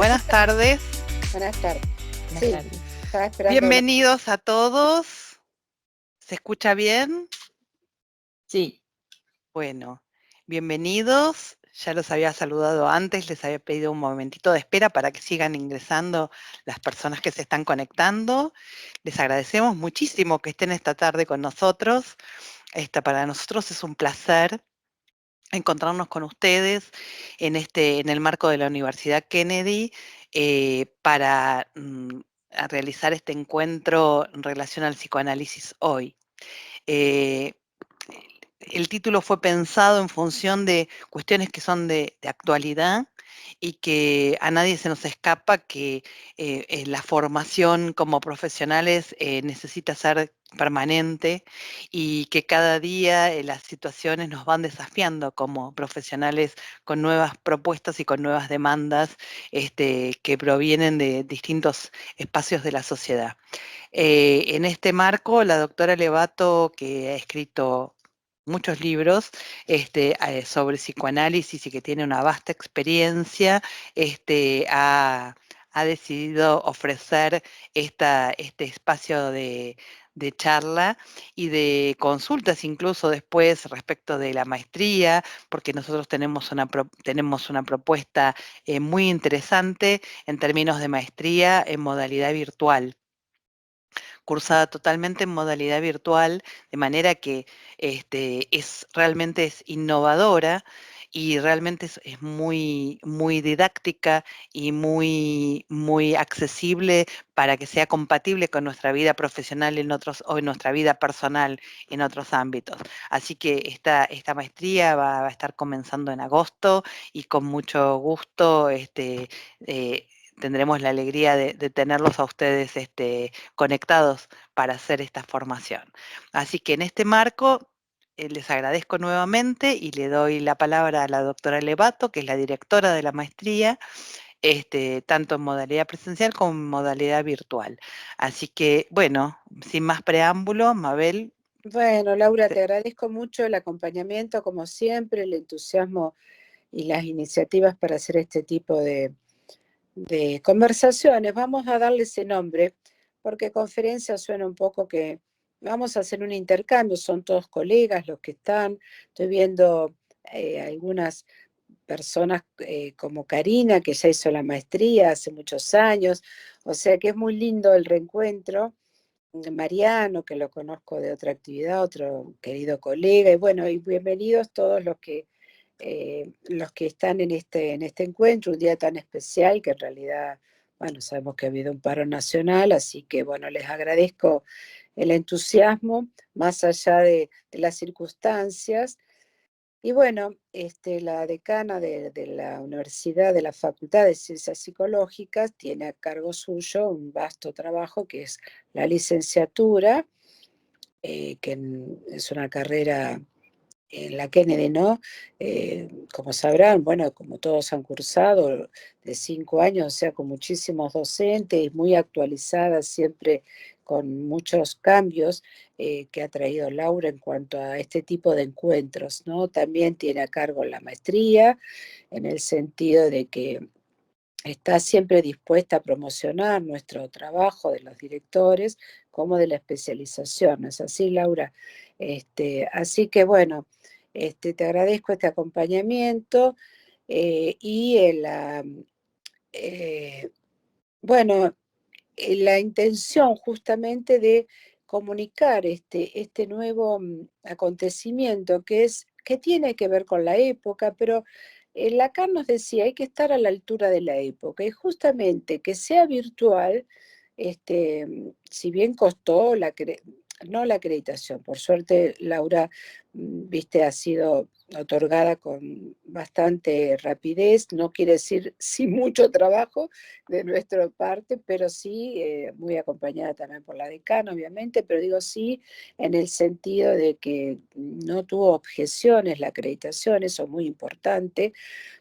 Buenas tardes. Buenas tardes. Buenas Sí, tardes. estaba esperando. Bienvenidos a todos. ¿Se escucha bien? Sí, Bueno, bienvenidos. Ya los había saludado antes, les había pedido un momentito de espera para que sigan ingresando las personas que se están conectando. Les agradecemos muchísimo que estén esta tarde con nosotros. Para nosotros es un placer encontrarnos con ustedes en el marco de la Universidad Kennedy para a realizar este encuentro en relación al psicoanálisis hoy. Eh, el título fue pensado en función de cuestiones que son de actualidad y que a nadie se nos escapa que la formación como profesionales necesita ser permanente y que cada día las situaciones nos van desafiando como profesionales con nuevas propuestas y con nuevas demandas que provienen de distintos espacios de la sociedad. En este marco, la doctora Levato, que ha escrito muchos libros sobre psicoanálisis y que tiene una vasta experiencia, ha decidido ofrecer este espacio de charla y de consultas incluso después respecto de la maestría, porque nosotros tenemos tenemos una propuesta muy interesante en términos de maestría en modalidad virtual, cursada totalmente en modalidad virtual, de manera que realmente es innovadora y realmente es muy, muy didáctica y muy accesible para que sea compatible con nuestra vida profesional o en nuestra vida personal en otros ámbitos. Así que esta maestría va a estar comenzando en agosto y con mucho gusto tendremos la alegría de tenerlos a ustedes conectados para hacer esta formación. Así que en este marco les agradezco nuevamente y le doy la palabra a la doctora Levato, que es la directora de la maestría, tanto en modalidad presencial como en modalidad virtual. Así que, bueno, sin más preámbulo, Mabel. Bueno, Laura, te agradezco mucho el acompañamiento, como siempre, el entusiasmo y las iniciativas para hacer este tipo de conversaciones. Vamos a darle ese nombre, porque conferencia suena un poco que vamos a hacer un intercambio, son todos colegas los que están. Estoy viendo algunas personas como Karina, que ya hizo la maestría hace muchos años, o sea que es muy lindo el reencuentro. Mariano, que lo conozco de otra actividad, otro querido colega, y bueno, y bienvenidos todos los que están en este encuentro, un día tan especial que en realidad, bueno, sabemos que ha habido un paro nacional, así que bueno, les agradezco el entusiasmo, más allá de las circunstancias. Y bueno, la decana de la universidad, de la Facultad de Ciencias Psicológicas, tiene a cargo suyo un vasto trabajo que es la licenciatura, es una carrera en la Kennedy, ¿no? Como sabrán, bueno, como todos han cursado, de 5 años, o sea, con muchísimos docentes, muy actualizada, siempre con muchos cambios que ha traído Laura en cuanto a este tipo de encuentros, ¿no? También tiene a cargo la maestría, en el sentido de que está siempre dispuesta a promocionar nuestro trabajo de los directores como de la especialización. ¿No es así, Laura? Así que bueno, te agradezco este acompañamiento y eh, bueno, la intención justamente de comunicar este nuevo acontecimiento que tiene que ver con la época, pero Lacan nos decía, hay que estar a la altura de la época, y justamente que sea virtual, si bien costó no la acreditación, por suerte Laura, viste, ha sido otorgada con bastante rapidez, no quiere decir sin mucho trabajo de nuestra parte, pero sí, muy acompañada también por la decana, obviamente, pero digo sí en el sentido de que no tuvo objeciones la acreditación, eso es muy importante.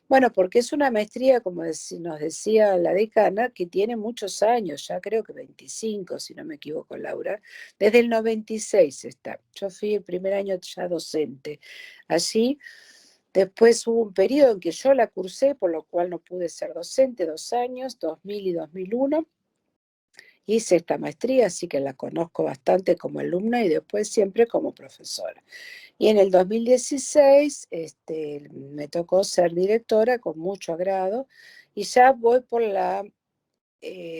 Bueno, porque es una maestría, como nos decía la decana, que tiene muchos años, ya creo que 25, si no me equivoco, Laura. Desde el 96 está. Yo fui el primer año ya docente. Allí, Después hubo un periodo en que yo la cursé, por lo cual no pude ser docente, 2 años, 2000 y 2001. Hice esta maestría, así que la conozco bastante como alumna y después siempre como profesora. Y en el 2016 me tocó ser directora con mucho agrado y ya voy por la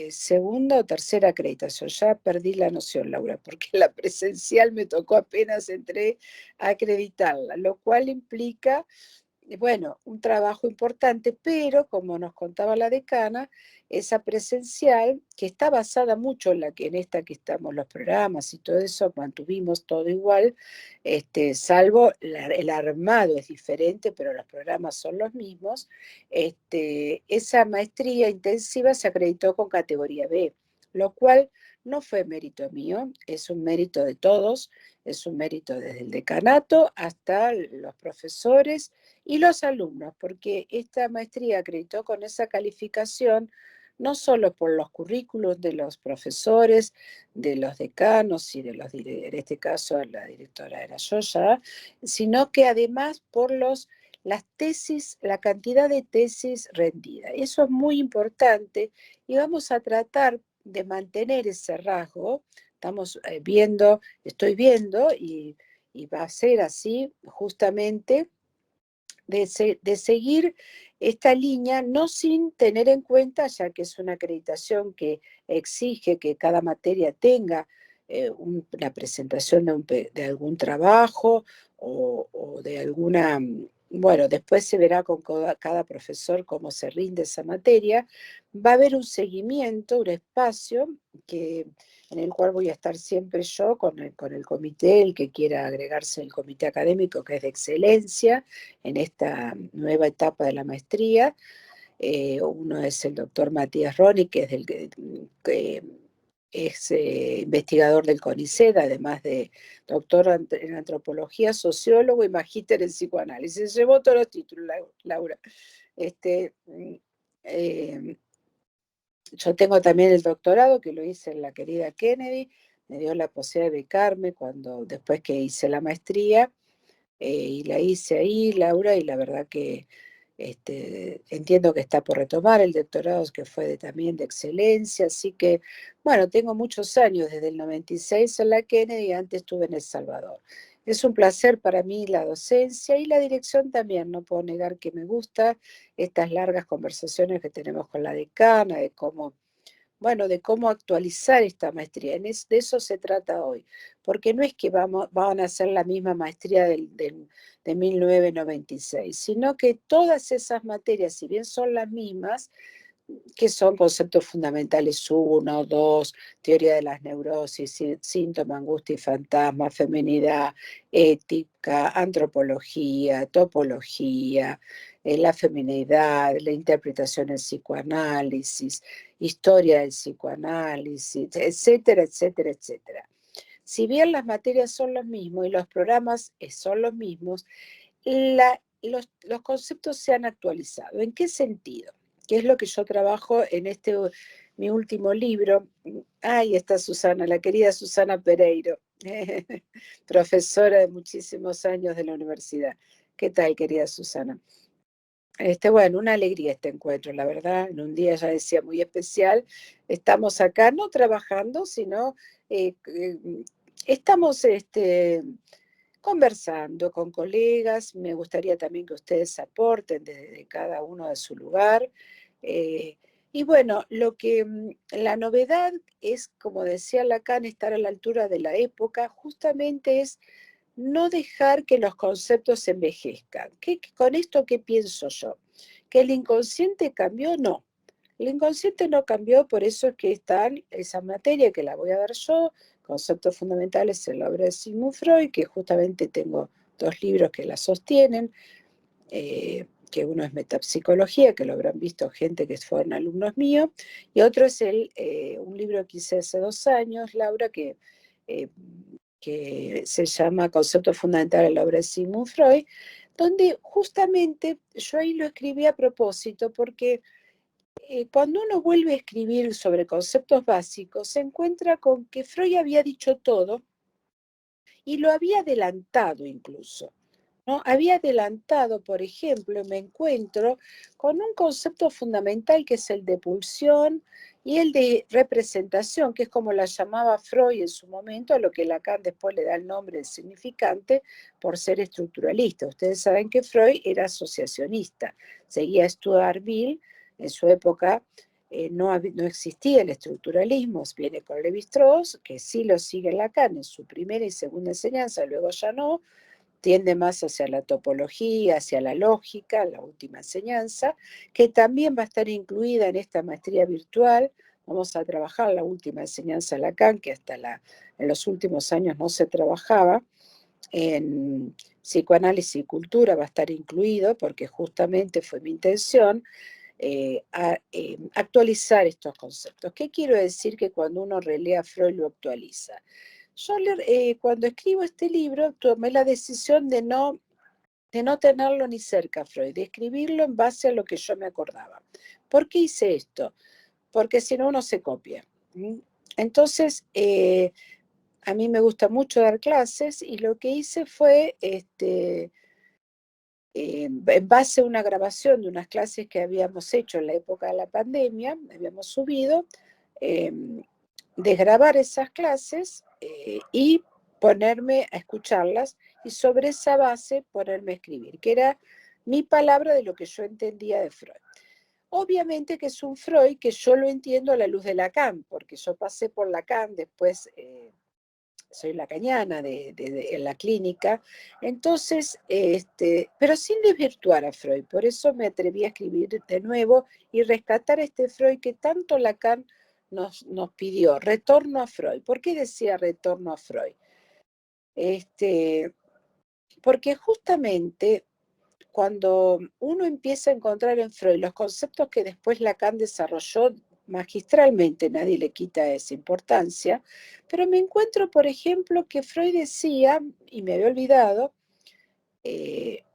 segunda o tercera acreditación. Ya perdí la noción, Laura, porque la presencial me tocó apenas entré a acreditarla, lo cual implica bueno, un trabajo importante, pero como nos contaba la decana, esa presencial, que está basada mucho en en esta que estamos, los programas y todo eso, mantuvimos todo igual, salvo el armado es diferente, pero los programas son los mismos. Esa maestría intensiva se acreditó con categoría B, lo cual no fue mérito mío, es un mérito de todos, es un mérito desde el decanato hasta los profesores y los alumnos, porque esta maestría acreditó con esa calificación no solo por los currículos de los profesores, de los decanos y en este caso la directora era yo ya, sino que además por las tesis, la cantidad de tesis rendida. Eso es muy importante y vamos a tratar de mantener ese rasgo. Estamos estoy viendo y va a ser así justamente de seguir esta línea, no sin tener en cuenta, ya que es una acreditación que exige que cada materia tenga una presentación de algún trabajo o de alguna, bueno, después se verá con cada profesor cómo se rinde esa materia, va a haber un seguimiento, un espacio en el cual voy a estar siempre yo con el comité, el que quiera agregarse al comité académico, que es de excelencia, en esta nueva etapa de la maestría. Uno es el doctor Matías Roni, que que es investigador del CONICET, además de doctor en antropología, sociólogo y magíster en psicoanálisis. Llevó todos los títulos, Laura. Eh, yo tengo también el doctorado, que lo hice en la querida Kennedy, me dio la posibilidad de becarme después que hice la maestría, y la hice ahí, Laura, y la verdad que entiendo que está por retomar el doctorado, que fue también de excelencia, así que, bueno, tengo muchos años, desde el 96 en la Kennedy, y antes estuve en El Salvador. Es un placer para mí la docencia y la dirección también, no puedo negar que me gusta estas largas conversaciones que tenemos con la decana, bueno, de cómo actualizar esta maestría. De eso se trata hoy, porque no es que van a hacer la misma maestría de 1996, sino que todas esas materias, si bien son las mismas, que son conceptos fundamentales uno, dos, teoría de las neurosis, síntoma, angustia y fantasma, feminidad, ética, antropología, topología, la feminidad, la interpretación del psicoanálisis, historia del psicoanálisis, etcétera, etcétera, etcétera. Si bien las materias son los mismos y los programas son los mismos, los conceptos se han actualizado. ¿En qué sentido? Que es lo que yo trabajo en mi último libro. Ahí está Susana, la querida Susana Pereiro, profesora de muchísimos años de la universidad. ¿Qué tal, querida Susana? Bueno, una alegría este encuentro, la verdad, en un día ya decía muy especial. Estamos acá no trabajando, sino estamos conversando con colegas. Me gustaría también que ustedes aporten desde cada uno de su lugar. Eh, y bueno, la novedad es, como decía Lacan, estar a la altura de la época, justamente es no dejar que los conceptos se envejezcan. ¿Con esto qué pienso yo? ¿Que el inconsciente cambió? No. El inconsciente no cambió, por eso es que está esa materia que la voy a dar yo, conceptos fundamentales en la obra de Sigmund Freud, que justamente tengo 2 libros que la sostienen, que uno es Metapsicología, que lo habrán visto gente que fueron alumnos míos, y otro es un libro que hice hace 2 años, Laura, eh, que se llama Conceptos fundamentales en la obra de Sigmund Freud, donde justamente yo ahí lo escribí a propósito, porque cuando uno vuelve a escribir sobre conceptos básicos, se encuentra con que Freud había dicho todo y lo había adelantado incluso. ¿no? Había adelantado, por ejemplo, me encuentro con un concepto fundamental que es el de pulsión y el de representación, que es como la llamaba Freud en su momento, a lo que Lacan después le da el nombre de significante por ser estructuralista. Ustedes saben que Freud era asociacionista, seguía a Stuart Mill, en su época no existía el estructuralismo, viene con Lévi-Strauss, que sí lo sigue Lacan en su primera y segunda enseñanza, luego ya no, tiende más hacia la topología, hacia la lógica, la última enseñanza, que también va a estar incluida en esta maestría virtual. Vamos a trabajar la última enseñanza de Lacan, que hasta en los últimos años no se trabajaba. En psicoanálisis y cultura va a estar incluido, porque justamente fue mi intención actualizar estos conceptos. ¿Qué quiero decir? Que cuando uno relea a Freud lo actualiza. Yo cuando escribo este libro tomé la decisión de no tenerlo ni cerca, Freud, de escribirlo en base a lo que yo me acordaba. ¿Por qué hice esto? Porque si no, uno se copia. Entonces, a mí me gusta mucho dar clases y lo que hice fue, en base a una grabación de unas clases que habíamos hecho en la época de la pandemia, habíamos subido, desgrabar esas clases y ponerme a escucharlas y sobre esa base ponerme a escribir, que era mi palabra de lo que yo entendía de Freud. Obviamente que es un Freud que yo lo entiendo a la luz de Lacan, porque yo pasé por Lacan, después soy lacaniana en la clínica, entonces, pero sin desvirtuar a Freud, por eso me atreví a escribir de nuevo y rescatar este Freud que tanto Lacan nos pidió, retorno a Freud. ¿Por qué decía retorno a Freud? Porque justamente cuando uno empieza a encontrar en Freud los conceptos que después Lacan desarrolló magistralmente, nadie le quita esa importancia, pero me encuentro, por ejemplo, que Freud decía, y me había olvidado,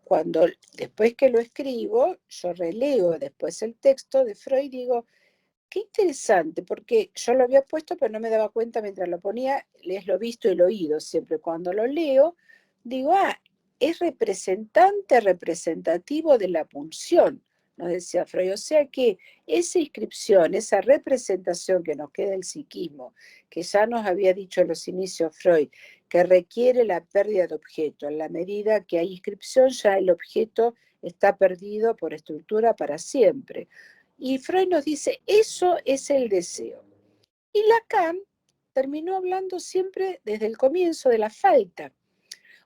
cuando después que lo escribo, yo releo después el texto de Freud y digo, qué interesante, porque yo lo había puesto, pero no me daba cuenta mientras lo ponía, es lo visto y lo oído siempre. Cuando lo leo, digo, es representativo de la pulsión, nos decía Freud. O sea que esa inscripción, esa representación que nos queda del psiquismo, que ya nos había dicho en los inicios Freud, que requiere la pérdida de objeto. En la medida que hay inscripción, ya el objeto está perdido por estructura para siempre. Y Freud nos dice, eso es el deseo. Y Lacan terminó hablando siempre desde el comienzo de la falta.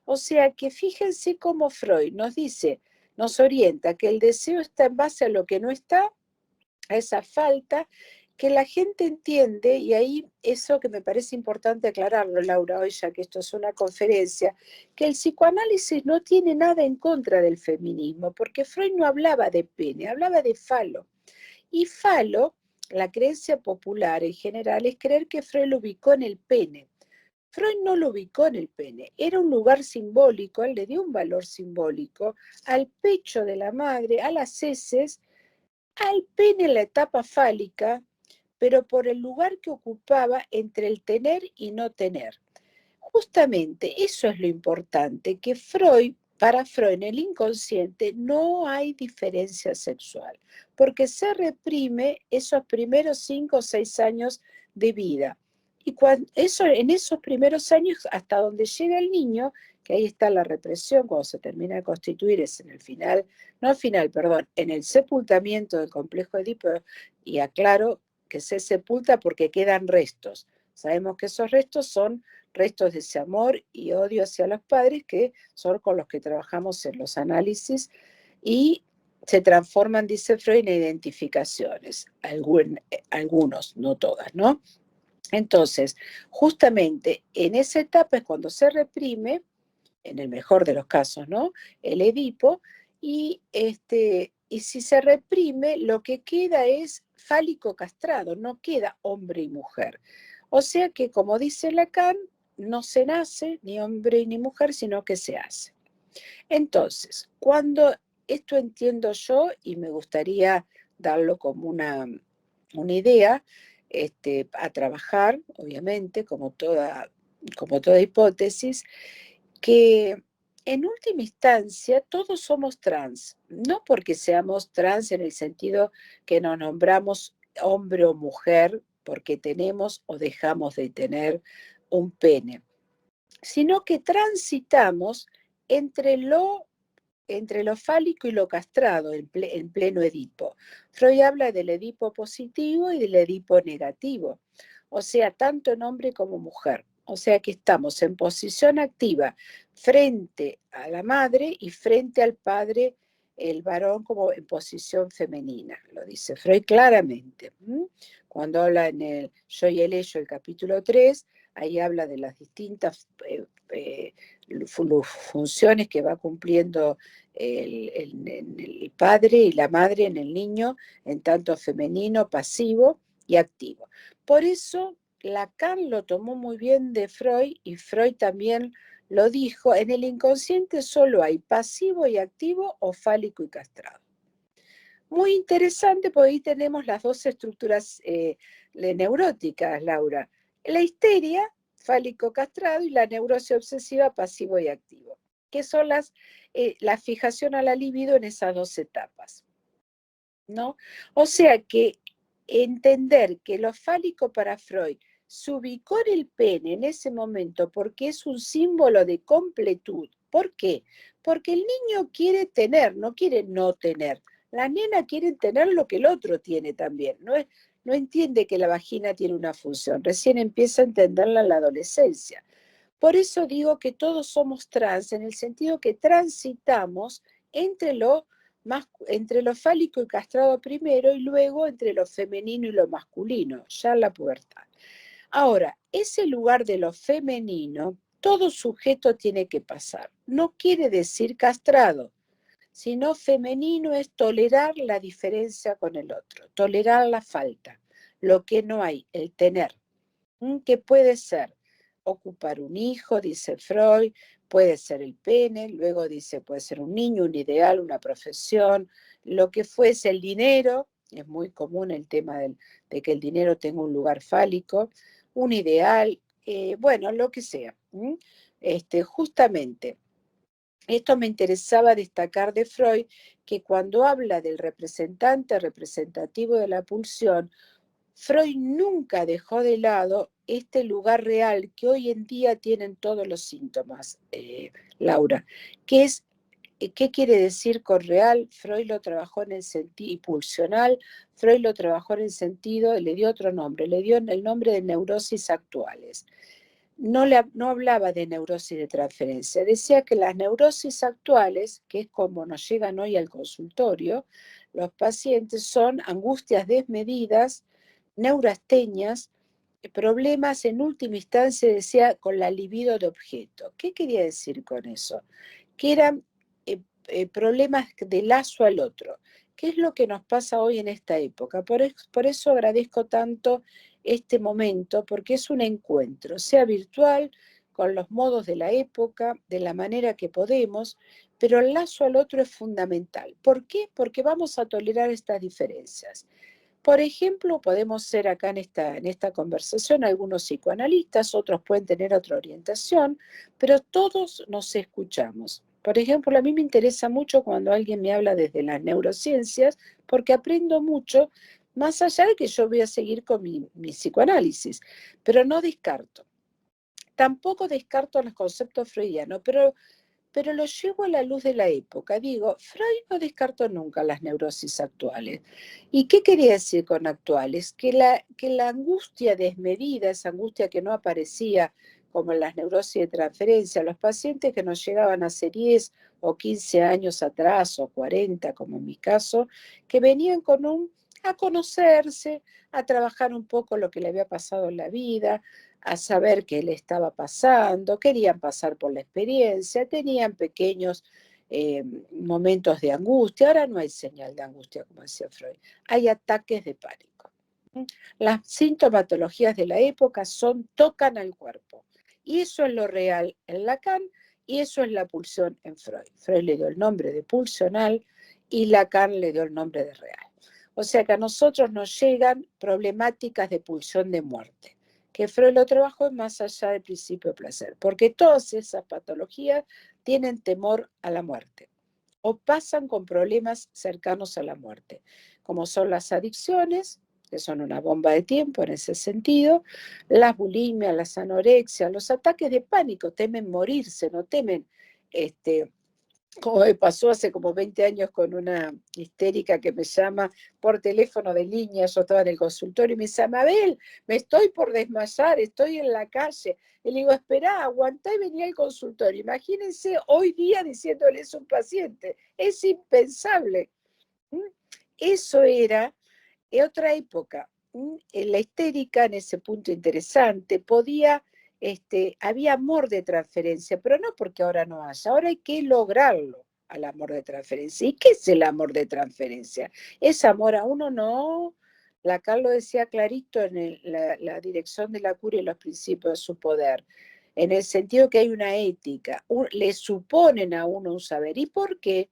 O sea que fíjense cómo Freud nos dice, nos orienta que el deseo está en base a lo que no está, a esa falta, que la gente entiende, y ahí eso que me parece importante aclararlo, Laura, hoy ya que esto es una conferencia, que el psicoanálisis no tiene nada en contra del feminismo, porque Freud no hablaba de pene, hablaba de falo. Y falo, la creencia popular en general, es creer que Freud lo ubicó en el pene. Freud no lo ubicó en el pene, era un lugar simbólico, él le dio un valor simbólico al pecho de la madre, a las heces, al pene en la etapa fálica, pero por el lugar que ocupaba entre el tener y no tener. Justamente eso es lo importante, que para Freud en el inconsciente no hay diferencia sexual, porque se reprime esos primeros 5 o 6 años de vida. Y en esos primeros años, hasta donde llega el niño, que ahí está la represión, cuando se termina de constituir, es en el final, no al final, perdón, en el sepultamiento del complejo Edipo, y aclaro que se sepulta porque quedan restos. Sabemos que esos restos son restos de ese amor y odio hacia los padres, que son con los que trabajamos en los análisis, y se transforman, dice Freud, en identificaciones, algunos, no todas, ¿no? Entonces, justamente en esa etapa es cuando se reprime, en el mejor de los casos, ¿no? El Edipo, y si se reprime, lo que queda es fálico castrado, no queda hombre y mujer. O sea que, como dice Lacan, no se nace ni hombre ni mujer, sino que se hace. Entonces, cuando esto entiendo yo, y me gustaría darlo como una idea a trabajar, obviamente, como toda hipótesis, que en última instancia, todos somos trans, no porque seamos trans en el sentido que nos nombramos hombre o mujer porque tenemos o dejamos de tener un pene, sino que transitamos entre lo fálico y lo castrado en pleno Edipo. Freud habla del Edipo positivo y del Edipo negativo, o sea, tanto en hombre como mujer. O sea que estamos en posición activa frente a la madre y frente al padre, el varón, como en posición femenina, lo dice Freud claramente. Cuando habla en el Yo y el Ello, el capítulo 3, ahí habla de las distintas funciones que va cumpliendo el padre y la madre en el niño, en tanto femenino, pasivo y activo. Por eso Lacan lo tomó muy bien de Freud y Freud también lo dijo, en el inconsciente solo hay pasivo y activo o fálico y castrado. Muy interesante porque ahí tenemos las dos estructuras neuróticas, Laura. La histeria, fálico castrado, y la neurosis obsesiva, pasivo y activo, que son la fijación a la libido en esas dos etapas, ¿no? O sea que entender que lo fálico para Freud se ubicó en el pene en ese momento porque es un símbolo de completud. ¿Por qué? Porque el niño quiere tener, no quiere no tener. La nena quiere tener lo que el otro tiene también. No entiende que la vagina tiene una función. Recién empieza a entenderla en la adolescencia. Por eso digo que todos somos trans, en el sentido que transitamos entre entre lo fálico y castrado primero y luego entre lo femenino y lo masculino, ya en la pubertad. Ahora, ese lugar de lo femenino, todo sujeto tiene que pasar. No quiere decir castrado, sino femenino es tolerar la diferencia con el otro, tolerar la falta, lo que no hay, el tener, que puede ser ocupar un hijo, dice Freud, puede ser el pene, luego dice puede ser un niño, un ideal, una profesión, lo que fuese el dinero, es muy común el tema de que el dinero tenga un lugar fálico, un ideal, bueno, lo que sea. Justamente, esto me interesaba destacar de Freud, que cuando habla del representante representativo de la pulsión, Freud nunca dejó de lado este lugar real que hoy en día tienen todos los síntomas, Laura, que es, ¿qué quiere decir con real? Freud lo trabajó en el sentido, y pulsional, Freud lo trabajó en el sentido, le dio otro nombre, le dio el nombre de neurosis actuales. No hablaba de neurosis de transferencia, decía que las neurosis actuales, que es como nos llegan hoy al consultorio, los pacientes son angustias desmedidas, neurastenias, problemas en última instancia, decía, con la libido de objeto. ¿Qué quería decir con eso? Que eran problemas de lazo al otro. ¿Qué es lo que nos pasa hoy en esta época? Por eso agradezco tanto este momento, porque es un encuentro, sea virtual, con los modos de la época, de la manera que podemos, pero el lazo al otro es fundamental. ¿Por qué? Porque vamos a tolerar estas diferencias. Por ejemplo, podemos ser acá en esta conversación algunos psicoanalistas, otros pueden tener otra orientación, pero todos nos escuchamos. Por ejemplo, a mí me interesa mucho cuando alguien me habla desde las neurociencias, porque aprendo mucho, más allá de que yo voy a seguir con mi psicoanálisis, pero no descarto. Tampoco descarto los conceptos freudianos, pero lo llevo a la luz de la época. Digo, Freud no descartó nunca las neurosis actuales. ¿Y qué quería decir con actuales? Que la angustia desmedida, esa angustia que no aparecía como en las neurosis de transferencia, los pacientes que nos llegaban hace 10 o 15 años atrás, o 40, como en mi caso, que venían a conocerse, a trabajar un poco lo que le había pasado en la vida, a saber qué le estaba pasando, querían pasar por la experiencia, tenían pequeños momentos de angustia. Ahora no hay señal de angustia, como decía Freud, hay ataques de pánico. Las sintomatologías de la época tocan al cuerpo, y eso es lo real en Lacan, y eso es la pulsión en Freud. Freud le dio el nombre de pulsional y Lacan le dio el nombre de real. O sea que a nosotros nos llegan problemáticas de pulsión de muerte. que Freud lo trabajó es más allá del principio de placer, porque todas esas patologías tienen temor a la muerte o pasan con problemas cercanos a la muerte, como son las adicciones, que son una bomba de tiempo en ese sentido, las bulimias, las anorexias, los ataques de pánico, temen morirse, no temen, como me pasó hace como 20 años con una histérica que me llama por teléfono de línea, yo estaba en el consultorio y me dice, Mabel, me estoy por desmayar, estoy en la calle. Y le digo, esperá, aguantá y vení al consultorio. Imagínense hoy día diciéndole eso a un paciente, es impensable. Eso era otra época. La histérica, en ese punto interesante, podía, había amor de transferencia, pero no porque ahora no haya, ahora hay que lograrlo al amor de transferencia. ¿Y qué es el amor de transferencia? ¿Es amor a uno? No. Lacan lo decía clarito en la dirección de la cura y los principios de su poder, en el sentido que hay una ética, le suponen a uno un saber. ¿Y por qué?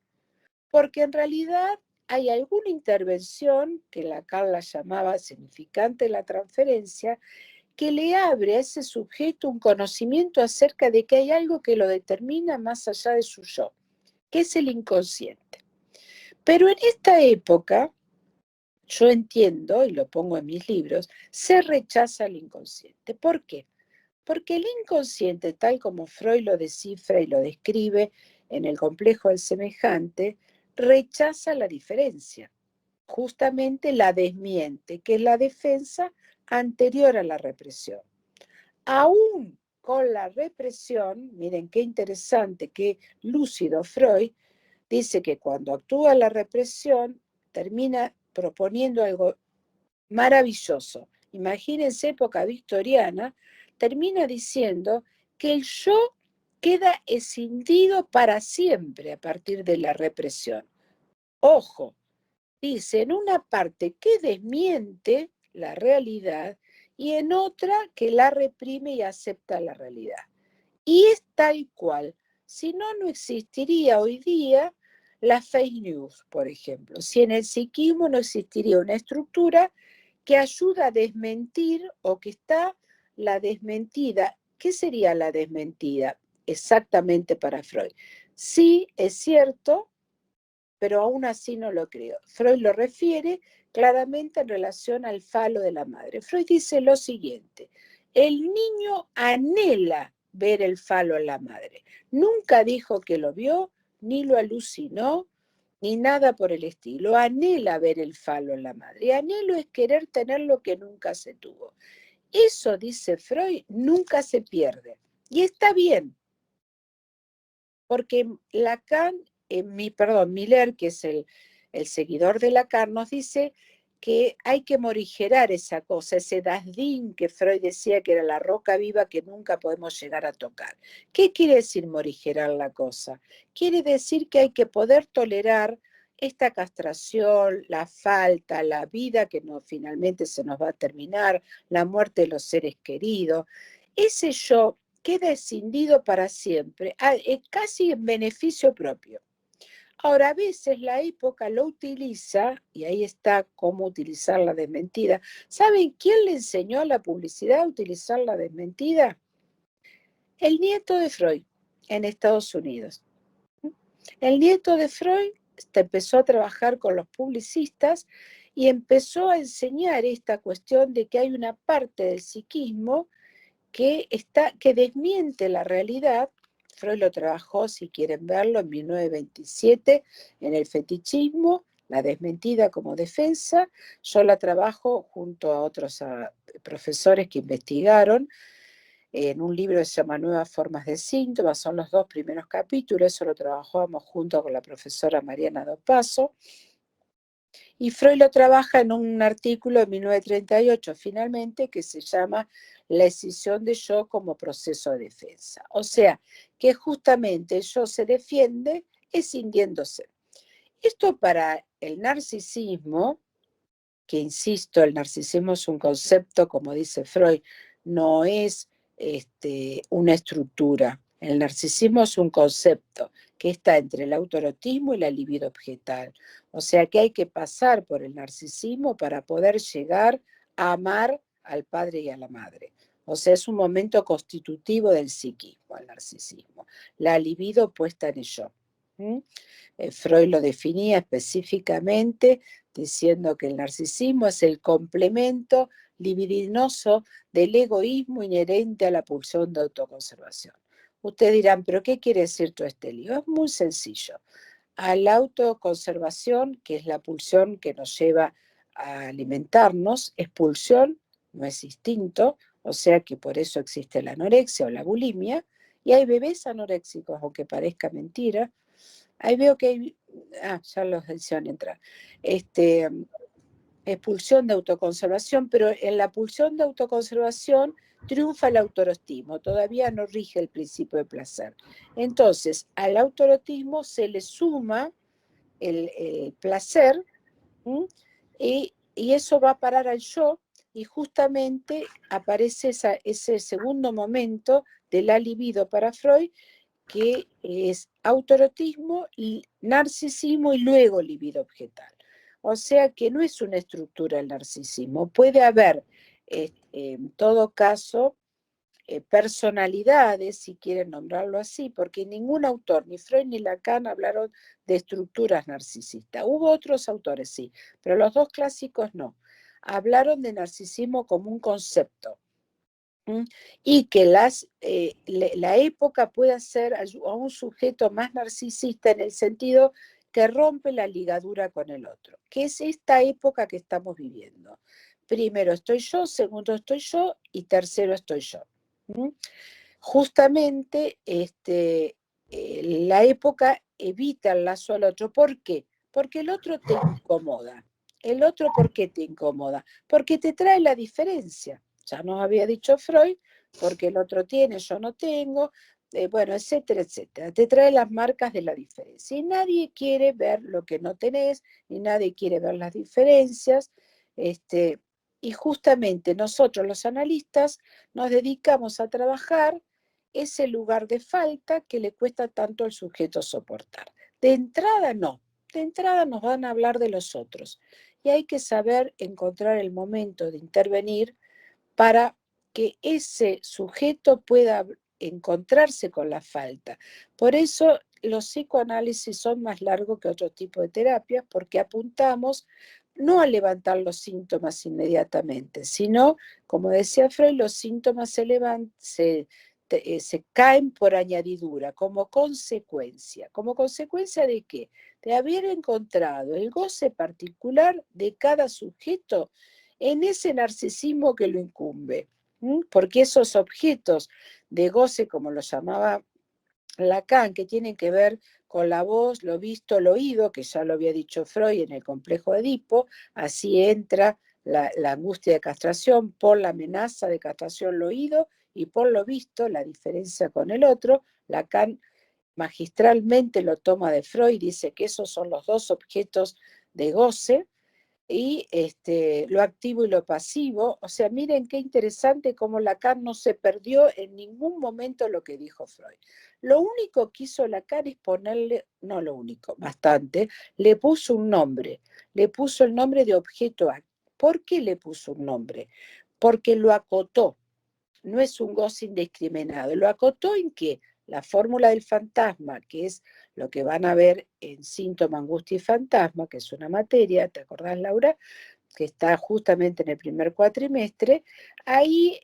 Porque en realidad hay alguna intervención, que Lacan la llamaba significante de la transferencia, que le abre a ese sujeto un conocimiento acerca de que hay algo que lo determina más allá de su yo, que es el inconsciente. Pero en esta época, yo entiendo, y lo pongo en mis libros, se rechaza el inconsciente. ¿Por qué? Porque el inconsciente, tal como Freud lo descifra y lo describe en el complejo del semejante, rechaza la diferencia, justamente la desmiente, que es la defensa anterior a la represión. Aún con la represión, miren qué interesante, qué lúcido Freud, dice que cuando actúa la represión termina proponiendo algo maravilloso. Imagínense, época victoriana, termina diciendo que el yo queda escindido para siempre a partir de la represión. Ojo, dice en una parte que desmiente la realidad y en otra que la reprime y acepta la realidad. Y es tal cual. Si no, no existiría hoy día la fake news, por ejemplo. Si en el psiquismo no existiría una estructura que ayuda a desmentir o que está la desmentida. ¿Qué sería la desmentida exactamente para Freud? Sí, es cierto, pero aún así no lo creo. Freud lo refiere claramente en relación al falo de la madre. Freud dice lo siguiente, el niño anhela ver el falo en la madre. Nunca dijo que lo vio, ni lo alucinó, ni nada por el estilo. Anhela ver el falo en la madre. Y anhelo es querer tener lo que nunca se tuvo. Eso, dice Freud, nunca se pierde. Y está bien, porque Lacan, Miller, que es el seguidor de Lacan, nos dice que hay que morigerar esa cosa, ese dasdín que Freud decía que era la roca viva que nunca podemos llegar a tocar. ¿Qué quiere decir morigerar la cosa? Quiere decir que hay que poder tolerar esta castración, la falta, la vida que no, finalmente se nos va a terminar, la muerte de los seres queridos. Ese yo queda escindido para siempre, casi en beneficio propio. Ahora, a veces la época lo utiliza, y ahí está cómo utilizar la desmentida. ¿Saben quién le enseñó a la publicidad a utilizar la desmentida? El nieto de Freud, en Estados Unidos. El nieto de Freud empezó a trabajar con los publicistas y empezó a enseñar esta cuestión de que hay una parte del psiquismo que desmiente la realidad. Freud lo trabajó, si quieren verlo, en 1927 en el fetichismo, la desmentida como defensa. Yo la trabajo junto a otros profesores que investigaron en un libro que se llama Nuevas formas de síntomas, son los 2 primeros capítulos, eso lo trabajamos junto con la profesora Mariana Dopaso. Y Freud lo trabaja en un artículo de 1938, finalmente, que se llama La escisión de yo como proceso de defensa. O sea, que justamente el yo se defiende escindiéndose. Esto para el narcisismo, que insisto, el narcisismo es un concepto, como dice Freud, no es una estructura. El narcisismo es un concepto que está entre el autoerotismo y la libido objetal. O sea que hay que pasar por el narcisismo para poder llegar a amar al padre y a la madre. O sea, es un momento constitutivo del psiquismo, el narcisismo. La libido puesta en el yo. Freud lo definía específicamente diciendo que el narcisismo es el complemento libidinoso del egoísmo inherente a la pulsión de autoconservación. Ustedes dirán, ¿pero qué quiere decir todo este lío? Es muy sencillo. A la autoconservación, que es la pulsión que nos lleva a alimentarnos, es pulsión, no es instinto, o sea que por eso existe la anorexia o la bulimia, y hay bebés anoréxicos, aunque parezca mentira. Ahí veo que hay, ya los decían entrar, expulsión de autoconservación, pero en la pulsión de autoconservación triunfa el autoerotismo, todavía no rige el principio de placer. Entonces, al autoerotismo se le suma el placer, y eso va a parar al yo, y justamente aparece ese segundo momento de la libido para Freud, que es autoerotismo, narcisismo y luego libido objetal. O sea que no es una estructura el narcisismo. Puede haber, en todo caso, personalidades, si quieren nombrarlo así, porque ningún autor, ni Freud ni Lacan, hablaron de estructuras narcisistas. Hubo otros autores, sí, pero los dos clásicos no. Hablaron de narcisismo como un concepto. Y que la época pueda ser a un sujeto más narcisista en el sentido que rompe la ligadura con el otro, que es esta época que estamos viviendo. Primero estoy yo, segundo estoy yo y tercero estoy yo. Justamente la época evita el lazo al otro. ¿Por qué? Porque el otro te incomoda. ¿El otro por qué te incomoda? Porque te trae la diferencia. Ya nos había dicho Freud, porque el otro tiene, yo no tengo, bueno, etcétera, etcétera. Te trae las marcas de la diferencia. Y nadie quiere ver lo que no tenés, ni nadie quiere ver las diferencias. Y justamente nosotros los analistas nos dedicamos a trabajar ese lugar de falta que le cuesta tanto al sujeto soportar. De entrada no, de entrada nos van a hablar de los otros y hay que saber encontrar el momento de intervenir para que ese sujeto pueda encontrarse con la falta. Por eso los psicoanálisis son más largos que otro tipo de terapias, porque apuntamos no a levantar los síntomas inmediatamente, sino, como decía Freud, los síntomas se caen por añadidura, como consecuencia. ¿Como consecuencia de qué? De haber encontrado el goce particular de cada sujeto en ese narcisismo que lo incumbe. Porque esos objetos de goce, como lo llamaba Lacan, que tienen que ver con la voz, lo visto, lo oído, que ya lo había dicho Freud en el complejo de Edipo, así entra la angustia de castración por la amenaza de castración, lo oído, y por lo visto, la diferencia con el otro. Lacan magistralmente lo toma de Freud y dice que esos son los dos objetos de goce, y lo activo y lo pasivo. O sea, miren qué interesante cómo Lacan no se perdió en ningún momento lo que dijo Freud. Lo único que hizo Lacan es ponerle, no lo único, bastante, le puso un nombre, le puso el nombre de objeto A. ¿Por qué le puso un nombre? Porque lo acotó. No es un goce indiscriminado. ¿Lo acotó en qué? La fórmula del fantasma, que es lo que van a ver en Síntoma, Angustia y Fantasma, que es una materia, ¿te acordás, Laura? Que está justamente en el primer cuatrimestre. Ahí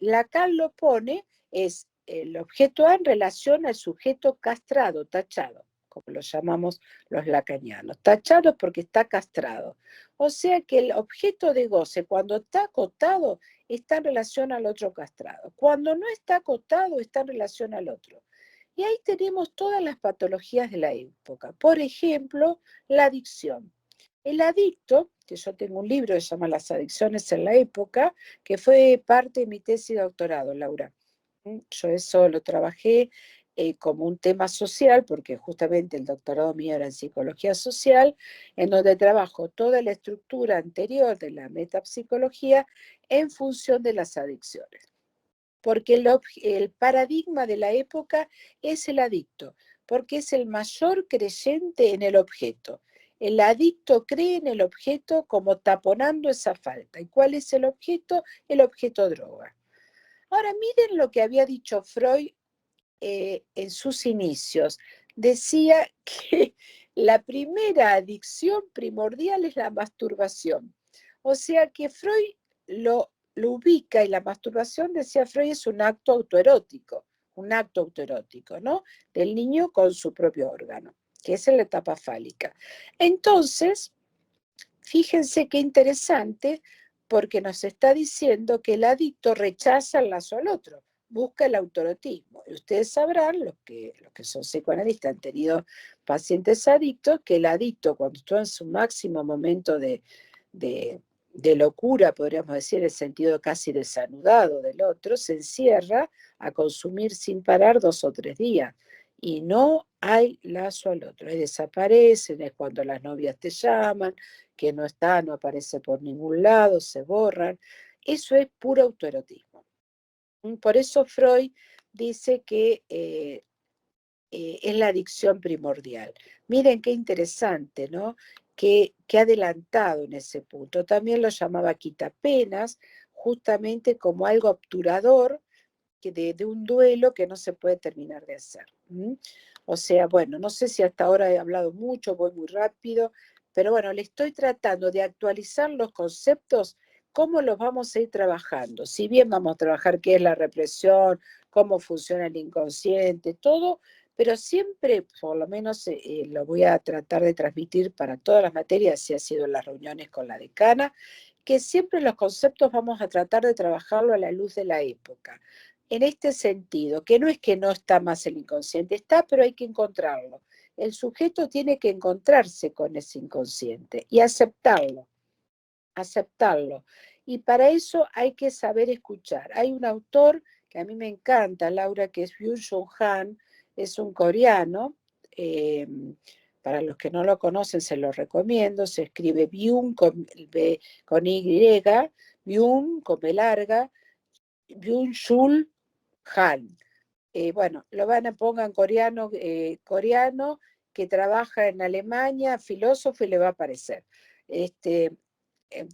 Lacan lo pone, es el objeto A en relación al sujeto castrado, tachado, como lo llamamos los lacanianos. Tachado porque está castrado. O sea que el objeto de goce, cuando está acotado, está en relación al otro castrado. Cuando no está acotado, está en relación al otro. Y ahí tenemos todas las patologías de la época. Por ejemplo, la adicción. El adicto, que yo tengo un libro que se llama Las adicciones en la época, que fue parte de mi tesis de doctorado, Laura. Yo eso lo trabajé como un tema social, porque justamente el doctorado mío era en psicología social, en donde trabajo toda la estructura anterior de la metapsicología en función de las adicciones. Porque el paradigma de la época es el adicto, porque es el mayor creyente en el objeto. El adicto cree en el objeto como taponando esa falta. ¿Y cuál es el objeto? El objeto droga. Ahora miren lo que había dicho Freud en sus inicios. Decía que la primera adicción primordial es la masturbación. O sea que Freud lo ubica, y la masturbación, decía Freud, es un acto autoerótico, ¿no? Del niño con su propio órgano, que es en la etapa fálica. Entonces, fíjense qué interesante, porque nos está diciendo que el adicto rechaza el lazo al otro, busca el autoerotismo. Y ustedes sabrán, los que son psicoanalistas, han tenido pacientes adictos, que el adicto, cuando está en su máximo momento de locura, podríamos decir, en el sentido casi desanudado del otro, se encierra a consumir sin parar 2 o 3 días. Y no hay lazo al otro. Ahí desaparecen, es cuando las novias te llaman, que no está, no aparece por ningún lado, se borran. Eso es puro autoerotismo. Por eso Freud dice que es la adicción primordial. Miren qué interesante, ¿no? Que adelantado en ese punto. También lo llamaba quitapenas, justamente como algo obturador de un duelo que no se puede terminar de hacer. O sea, bueno, no sé si hasta ahora he hablado mucho, voy muy rápido, pero bueno, le estoy tratando de actualizar los conceptos, cómo los vamos a ir trabajando. Si bien vamos a trabajar qué es la represión, cómo funciona el inconsciente, todo, pero siempre, por lo menos lo voy a tratar de transmitir para todas las materias, si ha sido en las reuniones con la decana, que siempre los conceptos vamos a tratar de trabajarlo a la luz de la época. En este sentido, que no es que no está más el inconsciente, está, pero hay que encontrarlo. El sujeto tiene que encontrarse con ese inconsciente y aceptarlo, aceptarlo. Y para eso hay que saber escuchar. Hay un autor que a mí me encanta, Laura, que es Byung-Chul Han, es un coreano. Para los que no lo conocen, se lo recomiendo. Se escribe Byung con Y, Byung con B larga, Byung-Chul Han. Bueno, lo van a pongan coreano, coreano que trabaja en Alemania, filósofo, y le va a aparecer.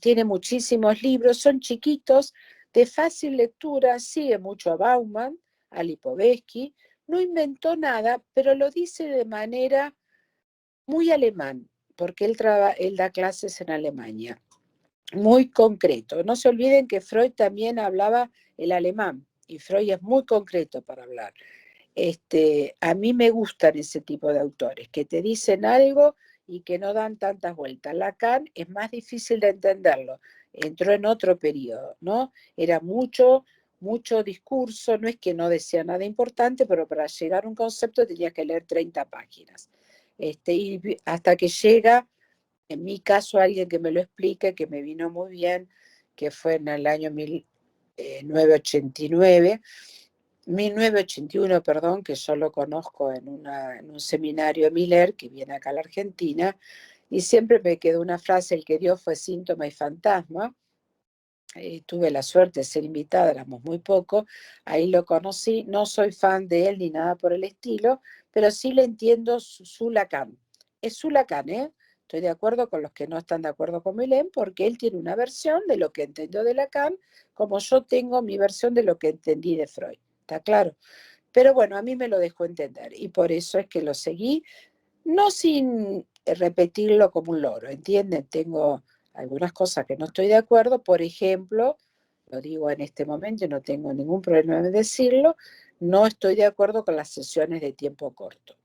Tiene muchísimos libros, son chiquitos, de fácil lectura, sigue mucho a Bauman, a Lipovetsky, no inventó nada, pero lo dice de manera muy alemán, porque él da clases en Alemania, muy concreto. No se olviden que Freud también hablaba el alemán, y Freud es muy concreto para hablar. A mí me gustan ese tipo de autores, que te dicen algo y que no dan tantas vueltas. Lacan es más difícil de entenderlo, entró en otro periodo, ¿no? Era mucho discurso, no es que no decía nada importante, pero para llegar a un concepto tenía que leer 30 páginas. Y hasta que llega, en mi caso, alguien que me lo explique, que me vino muy bien, que fue en el año 1981, perdón, que yo lo conozco en un seminario de Miller, que viene acá a la Argentina, y siempre me quedó una frase: el que dio fue síntoma y fantasma. Tuve la suerte de ser invitada, éramos muy pocos, ahí lo conocí, no soy fan de él ni nada por el estilo, pero sí le entiendo su Lacan. Es su Lacan, ¿eh? Estoy de acuerdo con los que no están de acuerdo con Milén, porque él tiene una versión de lo que entendió de Lacan, como yo tengo mi versión de lo que entendí de Freud. ¿Está claro? Pero bueno, a mí me lo dejó entender, y por eso es que lo seguí, no sin repetirlo como un loro, ¿entienden? Tengo algunas cosas que no estoy de acuerdo, por ejemplo, lo digo en este momento y no tengo ningún problema en decirlo, no estoy de acuerdo con las sesiones de tiempo corto.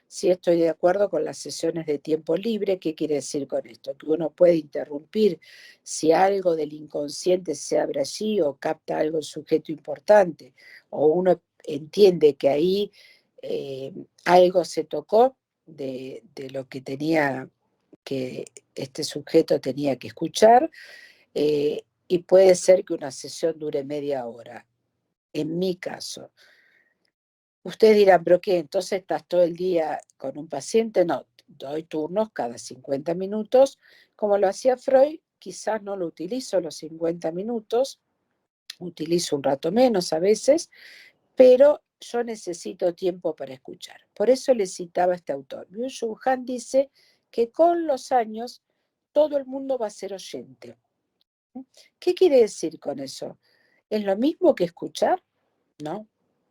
Sí estoy de acuerdo con las sesiones de tiempo libre. ¿Qué quiere decir con esto? Que uno puede interrumpir si algo del inconsciente se abre allí o capta algo el sujeto importante, o uno entiende que ahí algo se tocó de lo que tenía, que este sujeto tenía que escuchar, y puede ser que una sesión dure media hora, en mi caso. Ustedes dirán, ¿pero qué? ¿Entonces estás todo el día con un paciente? No, doy turnos cada 50 minutos, como lo hacía Freud. Quizás no lo utilizo los 50 minutos, utilizo un rato menos a veces, pero yo necesito tiempo para escuchar. Por eso le citaba a este autor. Byung-Chul Han dice que con los años todo el mundo va a ser oyente. ¿Qué quiere decir con eso? ¿Es lo mismo que escuchar? No.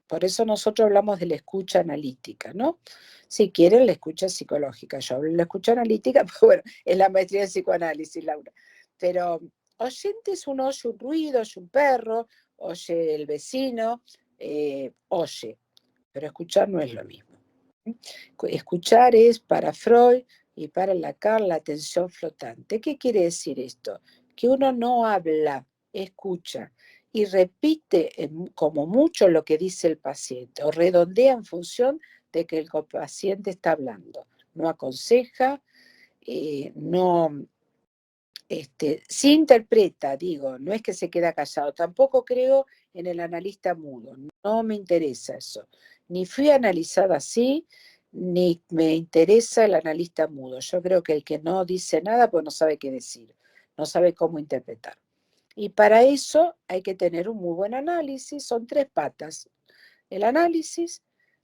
Por eso nosotros hablamos de la escucha analítica, ¿no? Si quieren, la escucha psicológica. Yo hablo de la escucha analítica, pero bueno, es la maestría de psicoanálisis, Laura. Pero oyente es uno oye un ruido, oye un perro, oye el vecino, oye, pero escuchar no es lo mismo. Escuchar es para Freud y para Lacan la atención flotante. ¿Qué quiere decir esto? Que uno no habla, escucha y repite como mucho lo que dice el paciente o redondea en función de que el paciente está hablando. No aconseja, no sí interpreta, digo, no es que se queda callado. Tampoco creo en el analista mudo, no me interesa eso. Ni fui analizada así, ni me interesa el analista mudo. Yo creo que el que no dice nada, pues no sabe qué decir, no sabe cómo interpretar. Y para eso hay que tener un muy buen análisis, son 3 patas. El análisis,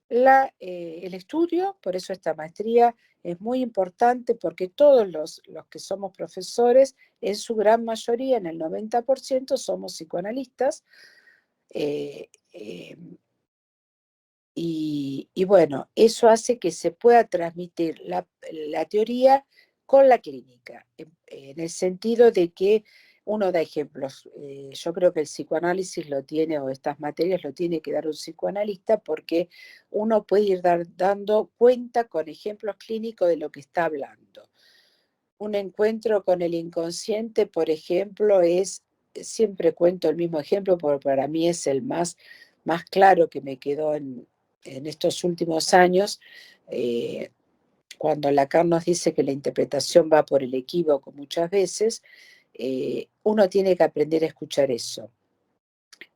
el estudio, por eso esta maestría es muy importante porque todos los que somos profesores, en su gran mayoría, en el 90%, somos psicoanalistas. Y bueno, eso hace que se pueda transmitir la teoría con la clínica, en el sentido de que uno da ejemplos. Yo creo que el psicoanálisis lo tiene, o estas materias lo tiene que dar un psicoanalista, porque uno puede ir dando cuenta con ejemplos clínicos de lo que está hablando. Un encuentro con el inconsciente, por ejemplo, siempre cuento el mismo ejemplo, porque para mí es el más claro que me quedó en estos últimos años, cuando Lacan nos dice que la interpretación va por el equívoco muchas veces, uno tiene que aprender a escuchar eso.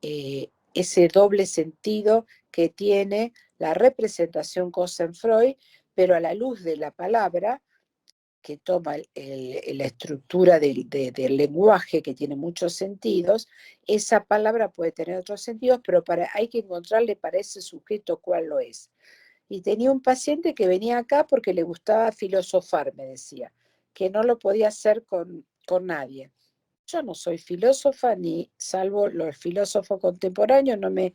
Ese doble sentido que tiene la representación cosa en Freud, pero a la luz de la palabra, que toma la estructura del lenguaje, que tiene muchos sentidos, esa palabra puede tener otros sentidos, pero hay que encontrarle para ese sujeto cuál lo es. Y tenía un paciente que venía acá porque le gustaba filosofar, me decía, que no lo podía hacer con nadie. Yo no soy filósofa, ni salvo los filósofos contemporáneos, no me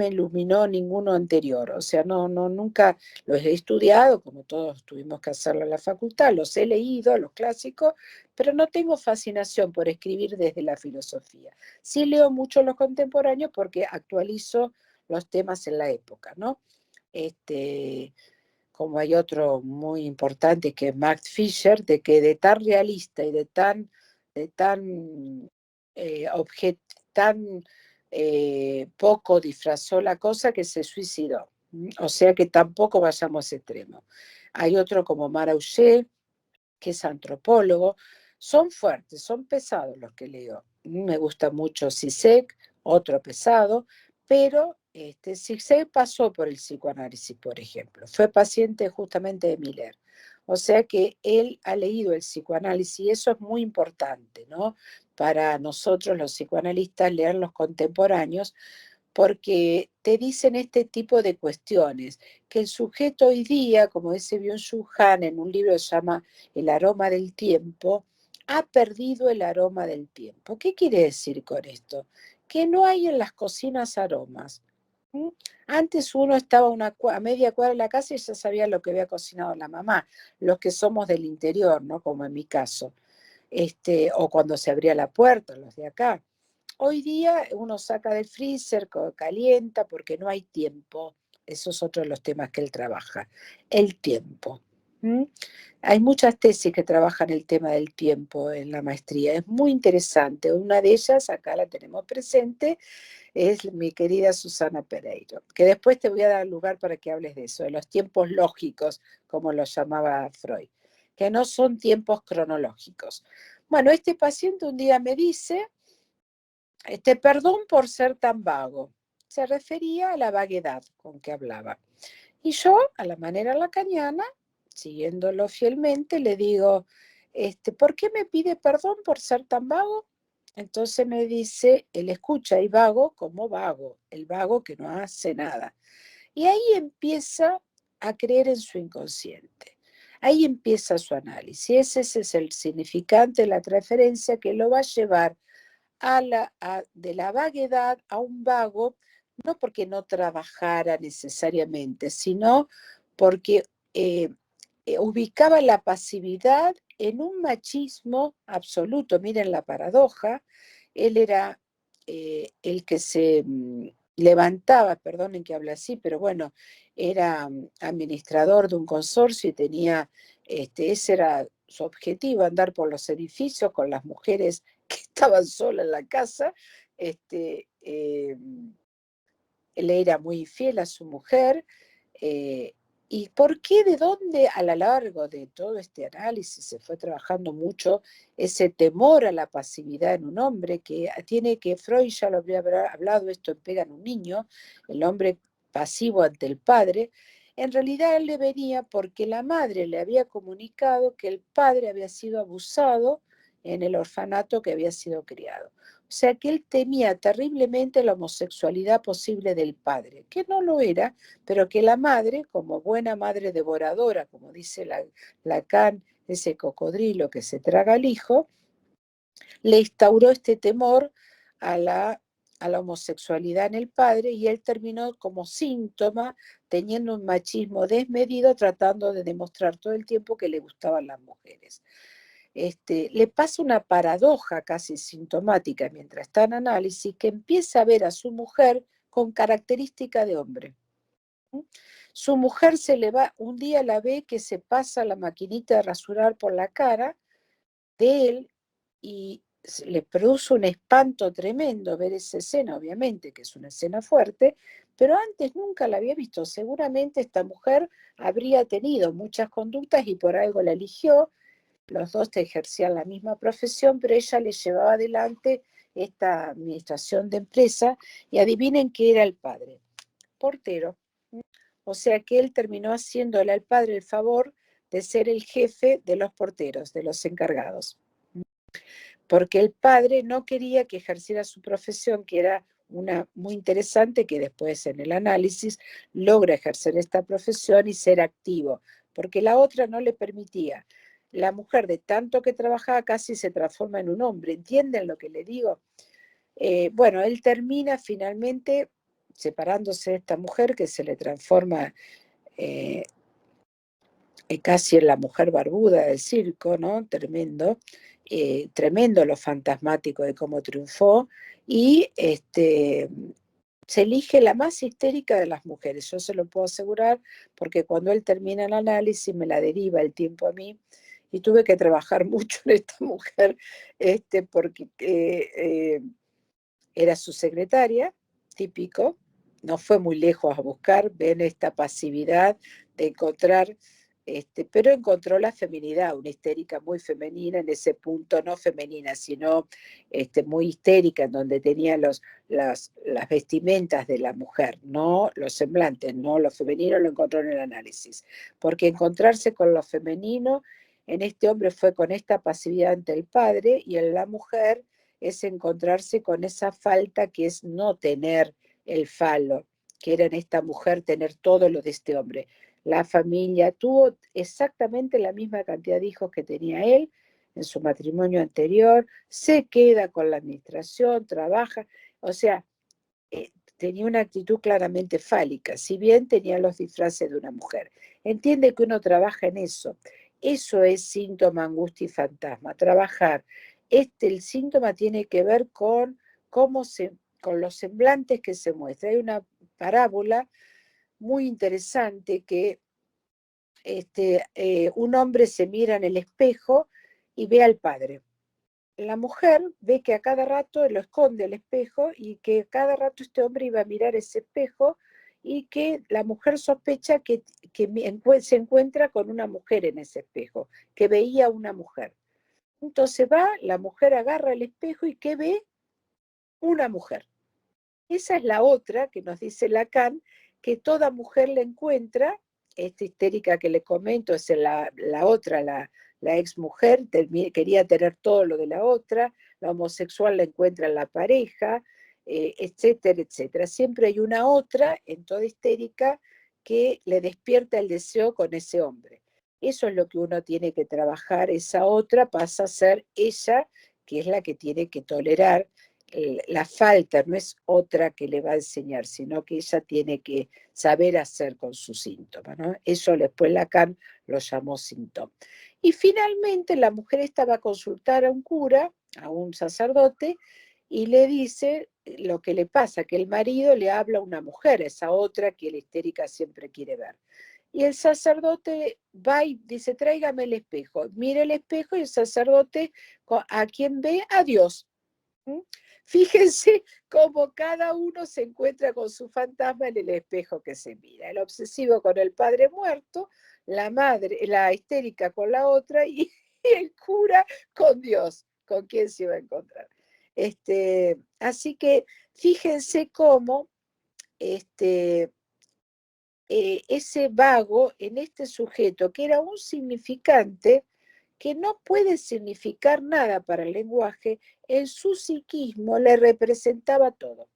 iluminó ninguno anterior. O sea, nunca los he estudiado, como todos tuvimos que hacerlo en la facultad, los he leído, los clásicos, pero no tengo fascinación por escribir desde la filosofía. Sí leo mucho los contemporáneos porque actualizo los temas en la época, ¿no? Como hay otro muy importante que es Max Fischer, de que de tan realista y de tan poco disfrazó la cosa que se suicidó. O sea que tampoco vayamos a ese extremo. Hay otro como Marauché, que es antropólogo. Son fuertes, son pesados los que leo. Me gusta mucho Zizek, otro pesado, pero Zizek pasó por el psicoanálisis, por ejemplo. Fue paciente justamente de Miller. O sea que él ha leído el psicoanálisis y eso es muy importante, ¿no? Para nosotros los psicoanalistas leer los contemporáneos, porque te dicen este tipo de cuestiones, que el sujeto hoy día, como dice Byung-Chul Han en un libro que se llama El aroma del tiempo, ha perdido el aroma del tiempo. ¿Qué quiere decir con esto? Que no hay en las cocinas aromas. ¿Mm? Antes uno estaba a media cuadra de la casa y ya sabía lo que había cocinado la mamá, los que somos del interior, ¿no? Como en mi caso. O cuando se abría la puerta, los de acá. Hoy día uno saca del freezer, calienta, porque no hay tiempo. Eso es otro de los temas que él trabaja, el tiempo. ¿Mm? Hay muchas tesis que trabajan el tema del tiempo en la maestría. Es muy interesante. Una de ellas, acá la tenemos presente, es mi querida Susana Pereiro, que después te voy a dar lugar para que hables de eso, de los tiempos lógicos, como los llamaba Freud, que no son tiempos cronológicos. Bueno, este paciente un día me dice, perdón por ser tan vago. Se refería a la vaguedad con que hablaba. Y yo, a la manera lacaniana, siguiéndolo fielmente, le digo, ¿por qué me pide perdón por ser tan vago? Entonces me dice, él escucha y vago como vago, el vago que no hace nada. Y ahí empieza a creer en su inconsciente. Ahí empieza su análisis. Ese es el significante de la transferencia que lo va a llevar de la vaguedad a un vago, no porque no trabajara necesariamente, sino porque ubicaba la pasividad en un machismo absoluto. Miren la paradoja, él era el que se levantaba, perdonen que hable así, pero bueno, era administrador de un consorcio y tenía, ese era su objetivo, andar por los edificios con las mujeres que estaban solas en la casa. Él era muy fiel a su mujer. ¿Y por qué, de dónde a lo largo de todo este análisis se fue trabajando mucho ese temor a la pasividad en un hombre que tiene que, Freud ya lo habría hablado, esto en Pega en un niño, el hombre pasivo ante el padre? En realidad él le venía porque la madre le había comunicado que el padre había sido abusado en el orfanato que había sido criado. O sea que él temía terriblemente la homosexualidad posible del padre, que no lo era, pero que la madre, como buena madre devoradora, como dice Lacan, ese cocodrilo que se traga al hijo, le instauró este temor a la homosexualidad en el padre, y él terminó como síntoma teniendo un machismo desmedido, tratando de demostrar todo el tiempo que le gustaban las mujeres. Le pasa una paradoja casi sintomática mientras está en análisis, que empieza a ver a su mujer con característica de hombre. Su mujer se le va, un día la ve que se pasa la maquinita de rasurar por la cara de él y le produce un espanto tremendo ver esa escena, obviamente que es una escena fuerte, pero antes nunca la había visto. Seguramente esta mujer habría tenido muchas conductas y por algo la eligió. Los dos ejercían la misma profesión, pero ella le llevaba adelante esta administración de empresa, y adivinen qué era el padre, portero. O sea que él terminó haciéndole al padre el favor de ser el jefe de los porteros, de los encargados, porque el padre no quería que ejerciera su profesión, que era una muy interesante, que después en el análisis logra ejercer esta profesión y ser activo, porque la otra no le permitía. La mujer, de tanto que trabajaba, casi se transforma en un hombre. ¿Entienden lo que le digo? Bueno, él termina finalmente separándose de esta mujer, que se le transforma casi en la mujer barbuda del circo, ¿no? Tremendo, tremendo lo fantasmático de cómo triunfó, y se elige la más histérica de las mujeres, yo se lo puedo asegurar, porque cuando él termina el análisis me la deriva el tiempo a mí, y tuve que trabajar mucho en esta mujer, porque era su secretaria, típico, no fue muy lejos a buscar, ven esta pasividad de encontrar, pero encontró la feminidad, una histérica muy femenina en ese punto, no femenina, sino muy histérica, en donde tenía las vestimentas de la mujer, no los semblantes, no lo femenino lo encontró en el análisis, porque encontrarse con lo femenino en este hombre fue con esta pasividad ante el padre, y en la mujer es encontrarse con esa falta que es no tener el falo, que era en esta mujer tener todo lo de este hombre. La familia tuvo exactamente la misma cantidad de hijos que tenía él en su matrimonio anterior, se queda con la administración, trabaja, o sea, tenía una actitud claramente fálica, si bien tenía los disfraces de una mujer. Entiende que uno trabaja en eso. Eso es síntoma, angustia y fantasma, trabajar. El síntoma tiene que ver con con los semblantes que se muestran. Hay una parábola muy interesante que un hombre se mira en el espejo y ve al padre. La mujer ve que a cada rato lo esconde el espejo, y que a cada rato este hombre iba a mirar ese espejo, y que la mujer sospecha que se encuentra con una mujer en ese espejo, que veía una mujer. Entonces va, la mujer agarra el espejo y ¿qué ve? Una mujer. Esa es la otra que nos dice Lacan, que toda mujer le encuentra, esta histérica que le comento es la otra, la ex mujer, quería tener todo lo de la otra, la homosexual la encuentra en la pareja, etcétera, etcétera. Siempre hay una otra en toda histérica que le despierta el deseo con ese hombre. Eso es lo que uno tiene que trabajar, esa otra pasa a ser ella, que es la que tiene que tolerar la falta no es otra que le va a enseñar, sino que ella tiene que saber hacer con sus síntomas, ¿no? Eso después Lacan lo llamó síntoma. Y finalmente la mujer esta va a consultar a un cura, a un sacerdote, y le dice lo que le pasa, que el marido le habla a una mujer, a esa otra que la histérica siempre quiere ver. Y el sacerdote va y dice, tráigame el espejo. Mira el espejo y el sacerdote, ¿a quién ve? A Dios. ¿Mm? Fíjense cómo cada uno se encuentra con su fantasma en el espejo que se mira. El obsesivo con el padre muerto, la madre, la histérica con la otra y el cura con Dios, con quien se iba a encontrar. Así que fíjense cómo ese vago en este sujeto, que era un significante que no puede significar nada para el lenguaje, en su psiquismo le representaba todo.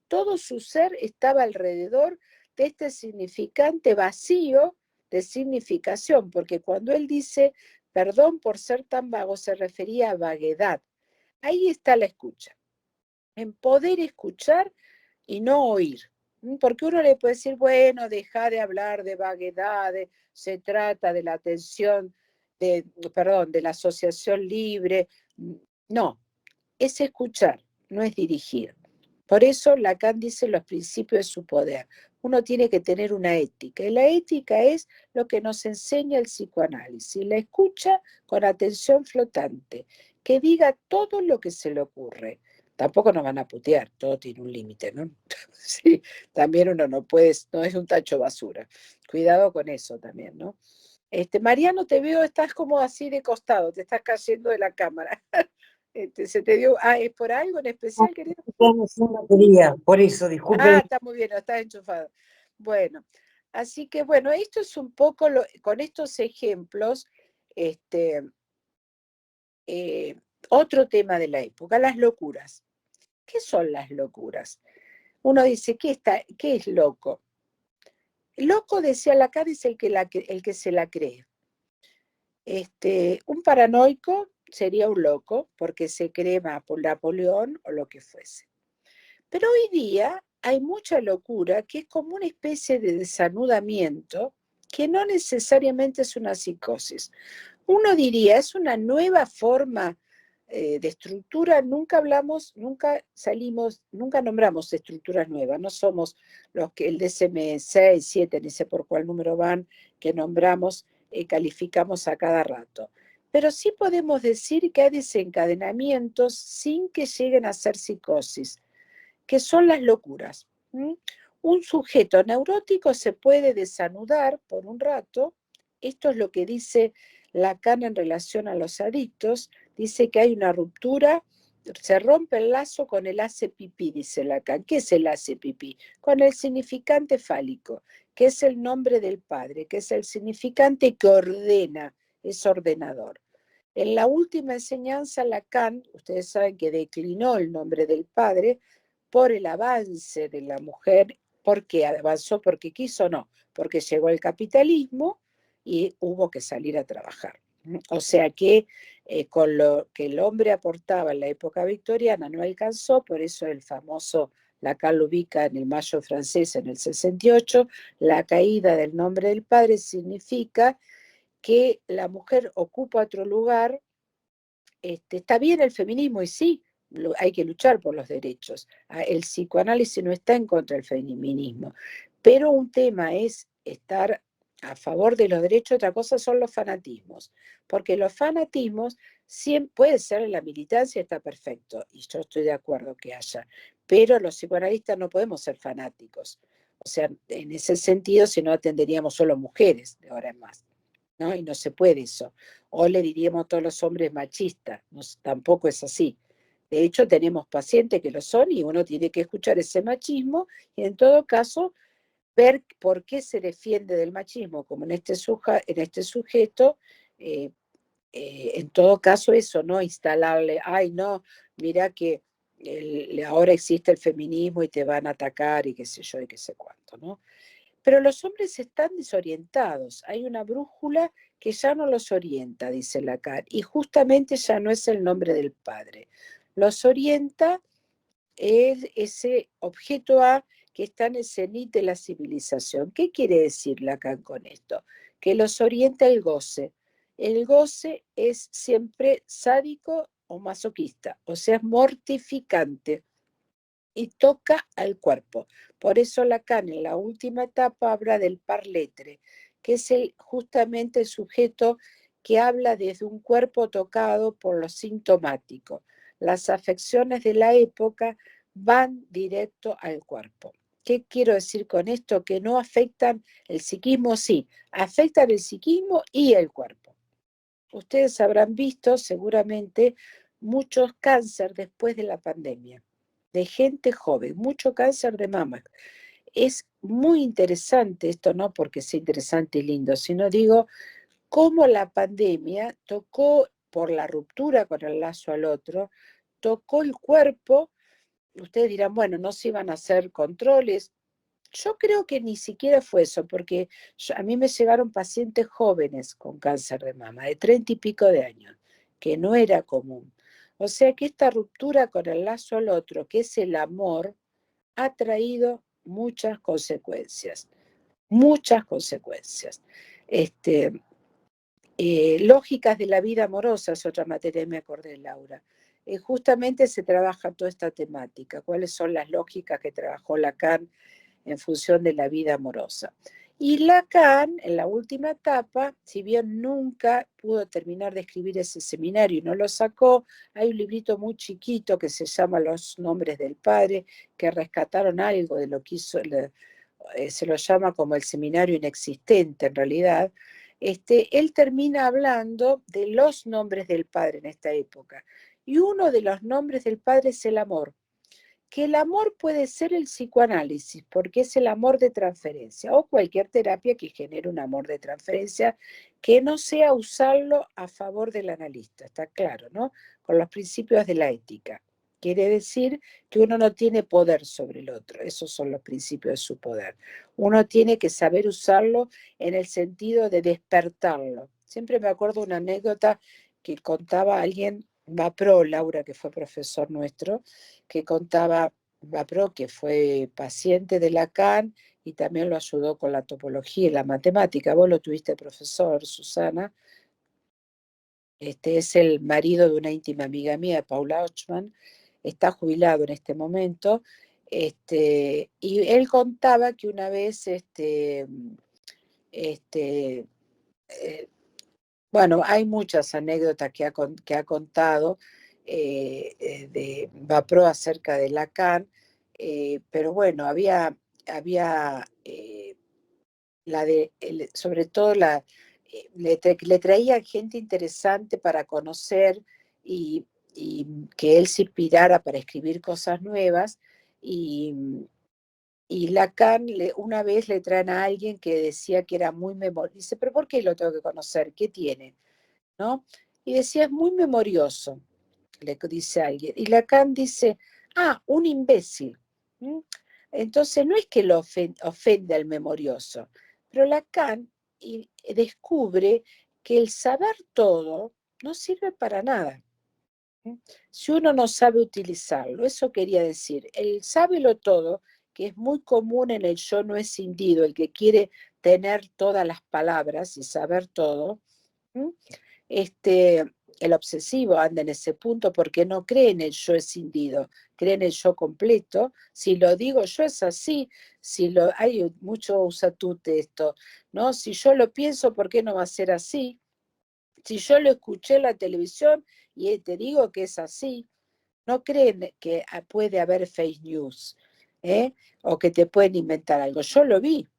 Todo su ser estaba alrededor de este significante vacío de significación, porque cuando él dice perdón por ser tan vago, se refería a vaguedad. Ahí está la escucha, en poder escuchar y no oír. Porque uno le puede decir, bueno, deja de hablar de vaguedades, se trata de la atención, de la asociación libre. No, es escuchar, no es dirigir. Por eso Lacan dice los principios de su poder. Uno tiene que tener una ética, y la ética es lo que nos enseña el psicoanálisis, la escucha con atención flotante, que diga todo lo que se le ocurre. Tampoco nos van a putear, todo tiene un límite, ¿no? Sí, también uno no puede, no es un tacho basura. Cuidado con eso también, ¿no? Mariano, te veo, estás como así de costado, te estás cayendo de la cámara. Se te dio, ¿es por algo en especial, querido? Sin batería, por eso, disculpen. Está muy bien, estás enchufado. Bueno, así que bueno, esto es un poco, con estos ejemplos, otro tema de la época, las locuras. ¿Qué son las locuras? Uno dice, ¿qué es loco? Loco, decía Lacan, es el que se la cree. Un paranoico sería un loco porque se cree más por Napoleón o lo que fuese. Pero hoy día hay mucha locura que es como una especie de desanudamiento que no necesariamente es una psicosis. Uno diría, es una nueva forma de estructura, nunca nombramos estructuras nuevas, no somos los que el DSM-6, 7, ni sé por cuál número van, que nombramos, calificamos a cada rato. Pero sí podemos decir que hay desencadenamientos sin que lleguen a ser psicosis, que son las locuras. Un sujeto neurótico se puede desanudar por un rato. Esto es lo que dice Lacan en relación a los adictos. Dice que hay una ruptura, se rompe el lazo con el hace pipí, dice Lacan. ¿Qué es el hace pipí? Con el significante fálico, que es el nombre del padre, que es el significante que ordena, es ordenador. En la última enseñanza, Lacan, ustedes saben que declinó el nombre del padre por el avance de la mujer. ¿Por qué avanzó? ¿Porque quiso? No, porque llegó el capitalismo y hubo que salir a trabajar. O sea que con lo que el hombre aportaba en la época victoriana no alcanzó, por eso el famoso Lacan lo ubica en el Mayo francés en el 68, la caída del nombre del padre significa que la mujer ocupa otro lugar. Está bien el feminismo y sí, hay que luchar por los derechos. El psicoanálisis no está en contra del feminismo, pero un tema es estar a favor de los derechos, otra cosa son los fanatismos, porque los fanatismos puede ser en la militancia, está perfecto, y yo estoy de acuerdo que haya, pero los psicoanalistas no podemos ser fanáticos. O sea, en ese sentido, si no atenderíamos solo mujeres de ahora en más, ¿no? Y no se puede eso. O le diríamos a todos los hombres machistas, no, tampoco es así. De hecho, tenemos pacientes que lo son y uno tiene que escuchar ese machismo y en todo caso ver por qué se defiende del machismo, como en este sujeto, en todo caso eso, no instalarle, ay no, mira que ahora existe el feminismo y te van a atacar y qué sé yo y qué sé cuánto, ¿no? Pero los hombres están desorientados. Hay una brújula que ya no los orienta, dice Lacan, y justamente ya no es el nombre del padre. Los orienta es ese objeto A que está en el cenit de la civilización. ¿Qué quiere decir Lacan con esto? Que los orienta el goce. El goce es siempre sádico o masoquista, o sea, es mortificante y toca al cuerpo. Por eso Lacan en la última etapa habla del parletre, que es justamente el sujeto que habla desde un cuerpo tocado por lo sintomático. Las afecciones de la época van directo al cuerpo. ¿Qué quiero decir con esto? Que no afectan el psiquismo, sí, afectan el psiquismo y el cuerpo. Ustedes habrán visto seguramente muchos cáncer después de la pandemia, de gente joven, mucho cáncer de mama. Es muy interesante esto, no porque sea interesante y lindo, sino digo cómo la pandemia tocó por la ruptura con el lazo al otro, tocó el cuerpo. Ustedes dirán, bueno, no se iban a hacer controles. Yo creo que ni siquiera fue eso, porque a mí me llegaron pacientes jóvenes con cáncer de mama, de 30 y pico de años, que no era común. O sea que esta ruptura con el lazo al otro, que es el amor, ha traído muchas consecuencias, muchas consecuencias. Lógicas de la vida amorosa es otra materia, me acordé, Laura. Justamente se trabaja toda esta temática, cuáles son las lógicas que trabajó Lacan en función de la vida amorosa. Y Lacan, en la última etapa, si bien nunca pudo terminar de escribir ese seminario y no lo sacó, hay un librito muy chiquito que se llama Los nombres del padre, que rescataron algo de lo que hizo, se lo llama como el seminario inexistente en realidad. Él termina hablando de los nombres del padre en esta época. Y uno de los nombres del padre es el amor, que el amor puede ser el psicoanálisis, porque es el amor de transferencia, o cualquier terapia que genere un amor de transferencia, que no sea usarlo a favor del analista, está claro, ¿no? Con los principios de la ética. Quiere decir que uno no tiene poder sobre el otro, esos son los principios de su poder. Uno tiene que saber usarlo en el sentido de despertarlo. Siempre me acuerdo una anécdota que contaba alguien, Vapro, Laura, que fue profesor nuestro, que contaba Vapro, que fue paciente de Lacan y también lo ayudó con la topología y la matemática. Vos lo tuviste profesor, Susana. Es el marido de una íntima amiga mía, Paula Ochman, está jubilado en este momento, y él contaba que una vez, bueno, hay muchas anécdotas que ha contado de Vapro acerca de Lacan, pero bueno, había sobre todo le traía gente interesante para conocer y, y que él se inspirara para escribir cosas nuevas. Y Lacan una vez le traen a alguien que decía que era muy memorioso. Dice, pero ¿por qué lo tengo que conocer? ¿Qué tiene? ¿No? Y decía, es muy memorioso, le dice alguien. Y Lacan dice, un imbécil. ¿Mm? Entonces no es que lo ofenda al memorioso, pero Lacan descubre que el saber todo no sirve para nada. Si uno no sabe utilizarlo, eso quería decir, el sábelo todo, que es muy común en el yo no escindido, el que quiere tener todas las palabras y saber todo, el obsesivo anda en ese punto porque no cree en el yo escindido, cree en el yo completo. Si lo digo yo es así, hay mucho usatute esto, ¿no? Si yo lo pienso, ¿por qué no va a ser así? Si yo lo escuché en la televisión y te digo que es así, no creen que puede haber fake news, ¿eh? O que te pueden inventar algo. Yo lo vi.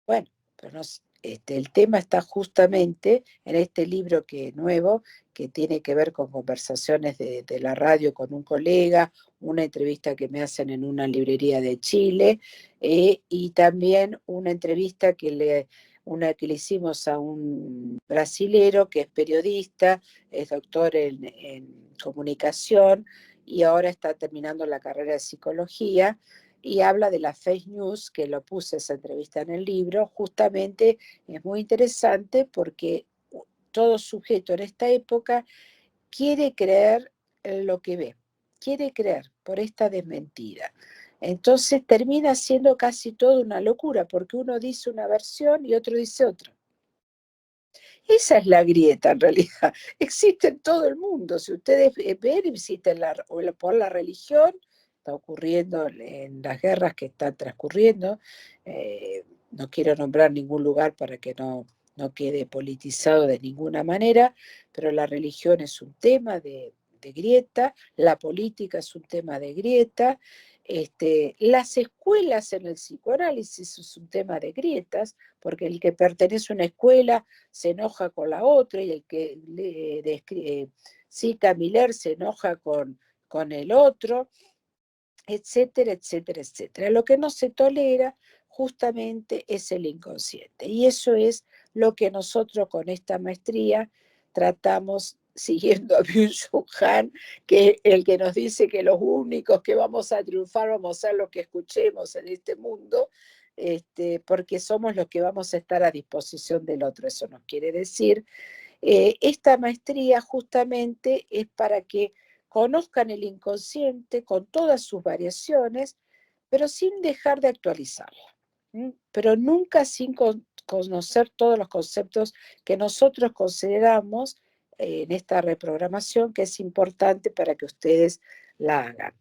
Bueno, pero no, el tema está justamente en este libro nuevo, que tiene que ver con conversaciones de la radio con un colega, una entrevista que me hacen en una librería de Chile, y también una entrevista que le hicimos a un brasilero que es periodista, es doctor en comunicación y ahora está terminando la carrera de psicología y habla de la fake news, que lo puse esa entrevista en el libro. Justamente es muy interesante porque todo sujeto en esta época quiere creer en lo que ve. quiere creer por esta desmentida. Entonces termina siendo casi todo una locura, porque uno dice una versión y otro dice otra. Esa es la grieta en realidad. Existe en todo el mundo. Si ustedes ven, existe por la religión, está ocurriendo en las guerras que están transcurriendo. No quiero nombrar ningún lugar para que no quede politizado de ninguna manera, pero la religión es un tema de grieta, la política es un tema de grieta, las escuelas en el psicoanálisis es un tema de grietas, porque el que pertenece a una escuela se enoja con la otra y el que cita a Miller se enoja con el otro, etcétera, etcétera, etcétera. Lo que no se tolera justamente es el inconsciente. Y eso es lo que nosotros con esta maestría tratamos, siguiendo a Byung-Chul Han, que es el que nos dice que los únicos que vamos a triunfar vamos a ser los que escuchemos en este mundo, porque somos los que vamos a estar a disposición del otro. Eso nos quiere decir, esta maestría justamente es para que conozcan el inconsciente con todas sus variaciones, pero sin dejar de actualizarla, pero nunca sin conocer todos los conceptos que nosotros consideramos en esta reprogramación que es importante para que ustedes la hagan.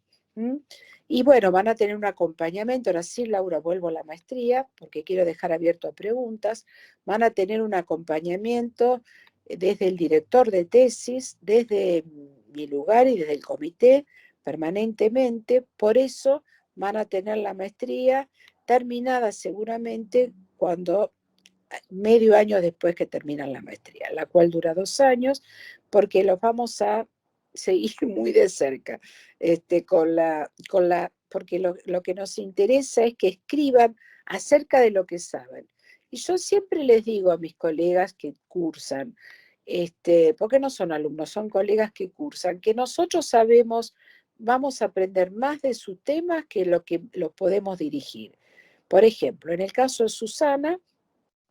Y bueno, van a tener un acompañamiento. Ahora sí, Laura, vuelvo a la maestría porque quiero dejar abierto a preguntas. Van a tener un acompañamiento desde el director de tesis, desde mi lugar y desde el comité permanentemente. Por eso van a tener la maestría terminada seguramente medio año después que terminan la maestría, la cual dura 2 años, porque los vamos a seguir muy de cerca, porque lo que nos interesa es que escriban acerca de lo que saben. Y yo siempre les digo a mis colegas que cursan, porque no son alumnos, son colegas que cursan, que nosotros sabemos, vamos a aprender más de su tema que lo podemos dirigir. Por ejemplo, en el caso de Susana,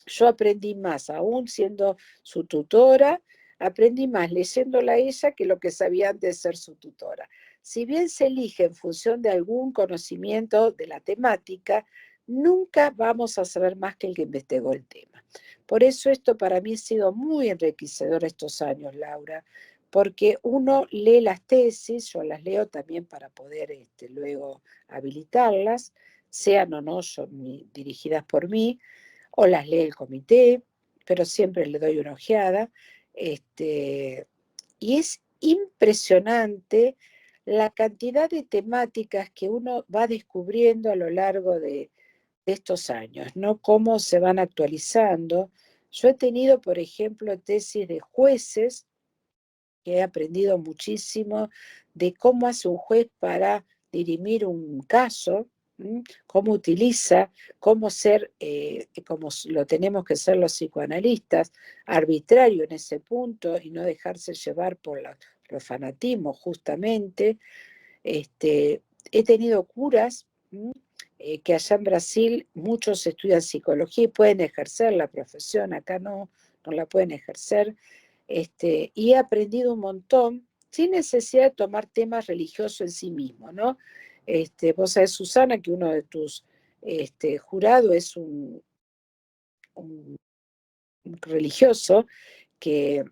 yo aprendí más, aún siendo su tutora, aprendí más leyéndola a ella que lo que sabía antes de ser su tutora. Si bien se elige en función de algún conocimiento de la temática, nunca vamos a saber más que el que investigó el tema. Por eso esto para mí ha sido muy enriquecedor estos años, Laura, porque uno lee las tesis, yo las leo también para poder luego habilitarlas, sean o no dirigidas por mí, o las lee el comité, pero siempre le doy una ojeada. Y es impresionante la cantidad de temáticas que uno va descubriendo a lo largo de estos años, ¿no? Cómo se van actualizando. Yo he tenido, por ejemplo, tesis de jueces, que he aprendido muchísimo de cómo hace un juez para dirimir un caso, cómo utiliza, cómo ser, como lo tenemos que ser los psicoanalistas, arbitrario en ese punto y no dejarse llevar por los fanatismos justamente. He tenido curas que allá en Brasil muchos estudian psicología y pueden ejercer la profesión, acá no la pueden ejercer. Y he aprendido un montón sin necesidad de tomar temas religiosos en sí mismo, ¿no? Vos sabés, Susana, que uno de tus jurados es un religioso que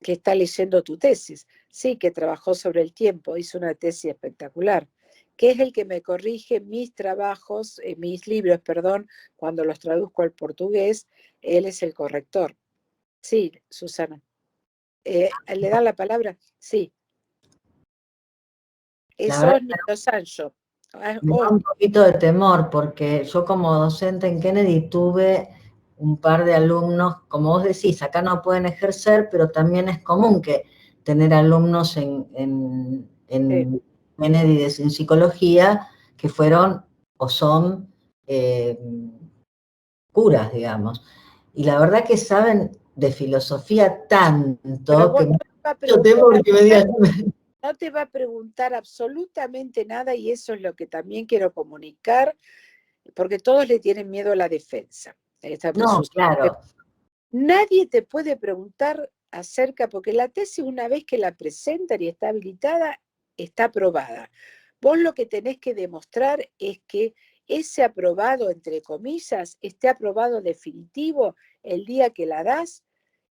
está leyendo tu tesis, sí, que trabajó sobre el tiempo, hizo una tesis espectacular, que es el que me corrige mis trabajos, mis libros, perdón, cuando los traduzco al portugués, él es el corrector. Sí, Susana. ¿Le dan la palabra? Sí. Eso es Nino Sancho. Me da un poquito de temor porque yo como docente en Kennedy tuve un par de alumnos, como vos decís, acá no pueden ejercer, pero también es común que tener alumnos en Sí. Kennedy en psicología que fueron o son curas, digamos. Y la verdad que saben de filosofía tanto que yo temo que me digan... No te va a preguntar absolutamente nada y eso es lo que también quiero comunicar, porque todos le tienen miedo a la defensa. No, claro. Nadie te puede preguntar acerca, porque la tesis una vez que la presentan y está habilitada, está aprobada. Vos lo que tenés que demostrar es que ese aprobado, entre comillas, esté aprobado definitivo el día que la das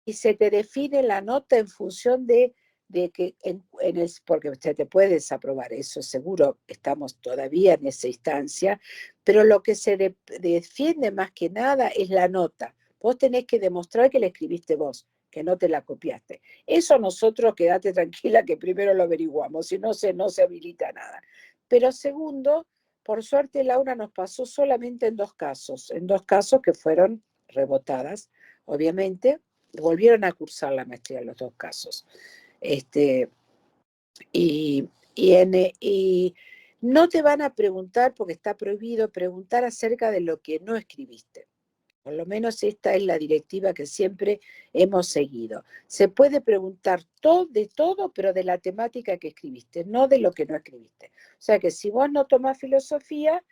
y se te define la nota en función de que, porque se te puede desaprobar, eso seguro, estamos todavía en esa instancia, pero lo que se defiende más que nada es la nota. Vos tenés que demostrar que la escribiste vos, que no te la copiaste. Eso nosotros, quédate tranquila que primero lo averiguamos, si no se habilita nada. Pero segundo, por suerte Laura nos pasó solamente en dos casos que fueron rebotadas, obviamente, volvieron a cursar la maestría en los dos casos. Y no te van a preguntar, porque está prohibido preguntar acerca de lo que no escribiste. Por lo menos esta es la directiva que siempre hemos seguido. Se puede preguntar de todo, pero de la temática que escribiste, no de lo que no escribiste. O sea que si vos no tomás filosofía,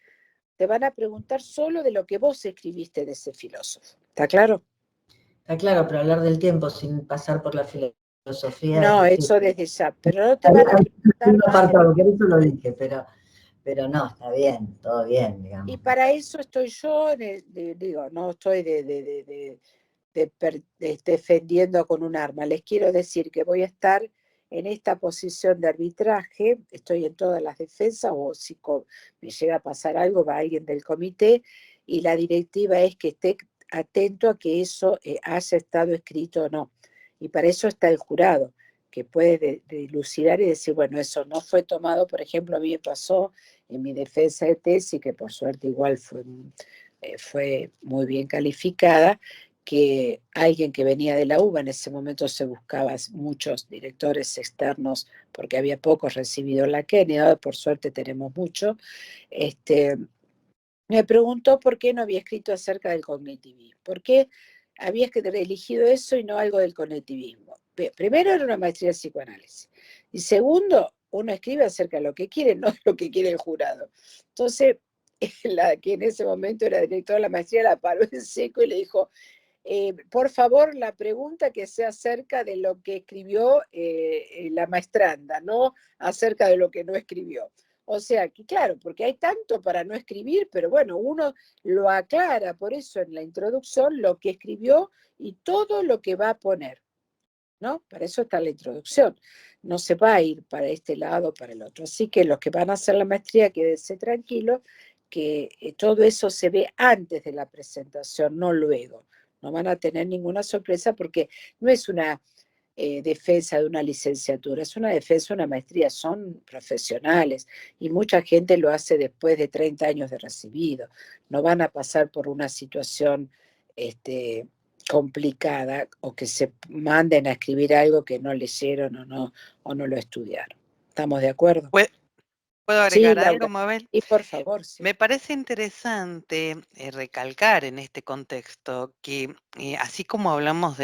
te van a preguntar solo de lo que vos escribiste de ese filósofo. ¿Está claro? Está claro, pero hablar del tiempo sin pasar por la filosofía No, es eso difícil. desde ya, pero no te van a preguntar más. Por eso lo dije, pero no, está bien, todo bien, digamos. Y para eso estoy yo, digo, no estoy defendiendo con un arma. Les quiero decir que voy a estar en esta posición de arbitraje, estoy en todas las defensas, o si me llega a pasar algo, va alguien del comité, y la directiva es que esté atento a que eso haya estado escrito o no. Y para eso está el jurado, que puede dilucidar y decir, bueno, eso no fue tomado. Por ejemplo, a mí me pasó en mi defensa de tesis, que por suerte igual fue muy bien calificada, que alguien que venía de la UBA, en ese momento se buscaba muchos directores externos porque había pocos recibidos en la Kennedy, por suerte tenemos mucho, me preguntó por qué no había escrito acerca del cognitivismo, por qué había elegido eso y no algo del cognitivismo. Primero, era una maestría de psicoanálisis, y segundo, uno escribe acerca de lo que quiere, no de lo que quiere el jurado. Entonces, la que en ese momento era directora de la maestría la paró en seco y le dijo, por favor, la pregunta que sea acerca de lo que escribió la maestranda, no acerca de lo que no escribió. O sea, que claro, porque hay tanto para no escribir, pero bueno, uno lo aclara, por eso en la introducción, lo que escribió y todo lo que va a poner, ¿no? Para eso está la introducción. No se va a ir para este lado o para el otro. Así que los que van a hacer la maestría, quédense tranquilos, que todo eso se ve antes de la presentación, no luego. No van a tener ninguna sorpresa porque no es una defensa de una licenciatura, es una defensa de una maestría, son profesionales y mucha gente lo hace después de 30 años de recibido. No van a pasar por una situación complicada o que se manden a escribir algo que no leyeron o no lo estudiaron. ¿Estamos de acuerdo? ¿Puedo Sí, agregar algo, Laura. Mabel? Y por favor, sí. Me parece interesante recalcar en este contexto que así como hablamos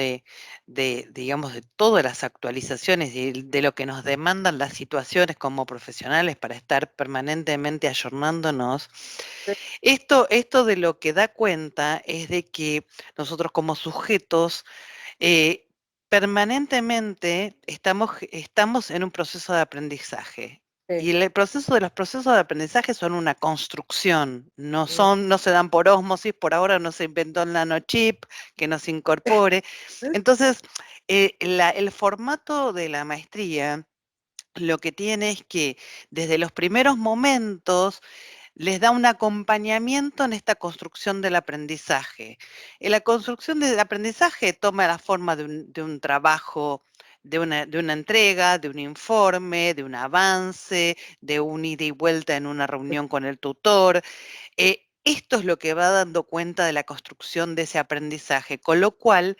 digamos, de todas las actualizaciones y de lo que nos demandan las situaciones como profesionales para estar permanentemente ayornándonos, esto de lo que da cuenta es de que nosotros como sujetos permanentemente estamos en un proceso de aprendizaje. Y los procesos de aprendizaje son una construcción, no se dan por ósmosis, por ahora no se inventó el nanochip que nos incorpore. Entonces, el formato de la maestría lo que tiene es que desde los primeros momentos les da un acompañamiento en esta construcción del aprendizaje. La construcción del aprendizaje toma la forma de un trabajo, de una entrega, de un informe, de un avance, de un ida y vuelta en una reunión con el tutor. Esto es lo que va dando cuenta de la construcción de ese aprendizaje, con lo cual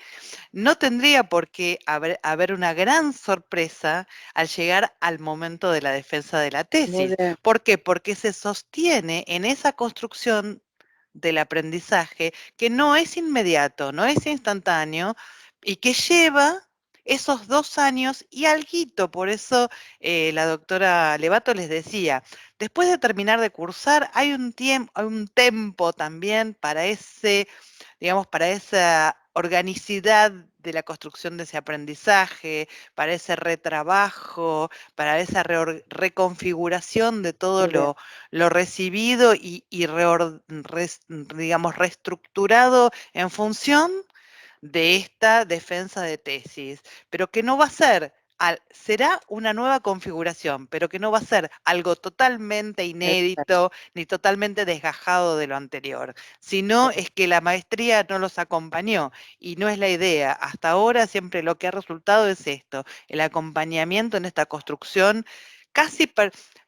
no tendría por qué haber una gran sorpresa al llegar al momento de la defensa de la tesis. ¿Por qué? Porque se sostiene en esa construcción del aprendizaje que no es inmediato, no es instantáneo y que lleva esos 2 años y alguito. Por eso la doctora Levato les decía, después de terminar de cursar hay un tiempo también para digamos, para esa organicidad de la construcción de ese aprendizaje, para ese retrabajo, para esa reconfiguración de todo lo recibido y digamos, reestructurado en función de esta defensa de tesis, pero que no va a ser, será una nueva configuración, pero que no va a ser algo totalmente inédito ni totalmente desgajado de lo anterior, sino es que la maestría no los acompañó y no es la idea. Hasta ahora siempre lo que ha resultado es esto, el acompañamiento en esta construcción casi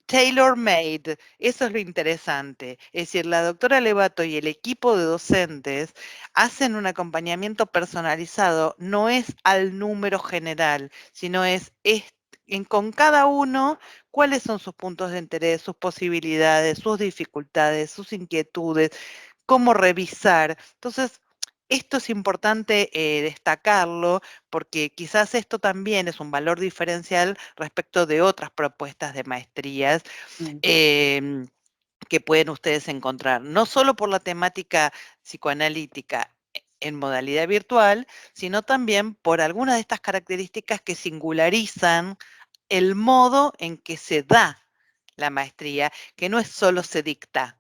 tailor-made. Eso es lo interesante. Es decir, la doctora Levato y el equipo de docentes hacen un acompañamiento personalizado, no es al número general, sino es con cada uno cuáles son sus puntos de interés, sus posibilidades, sus dificultades, sus inquietudes, cómo revisar. Entonces, esto es importante destacarlo porque quizás esto también es un valor diferencial respecto de otras propuestas de maestrías que pueden ustedes encontrar, no solo por la temática psicoanalítica en modalidad virtual, sino también por algunas de estas características que singularizan el modo en que se da la maestría, que no es solo se dicta,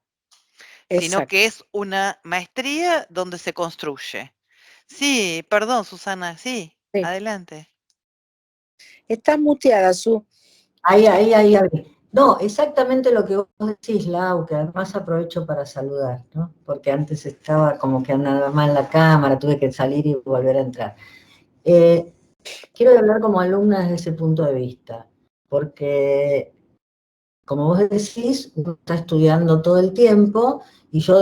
sino que es una maestría donde se construye. Sí, perdón, Susana, sí, adelante. Estás muteada, Su. Ahí. No, exactamente lo que vos decís, Lau, que además aprovecho para saludar, ¿no? Porque antes estaba como que andaba mal la cámara, tuve que salir y volver a entrar. Quiero hablar como alumna desde ese punto de vista, porque, como vos decís, uno está estudiando todo el tiempo, y yo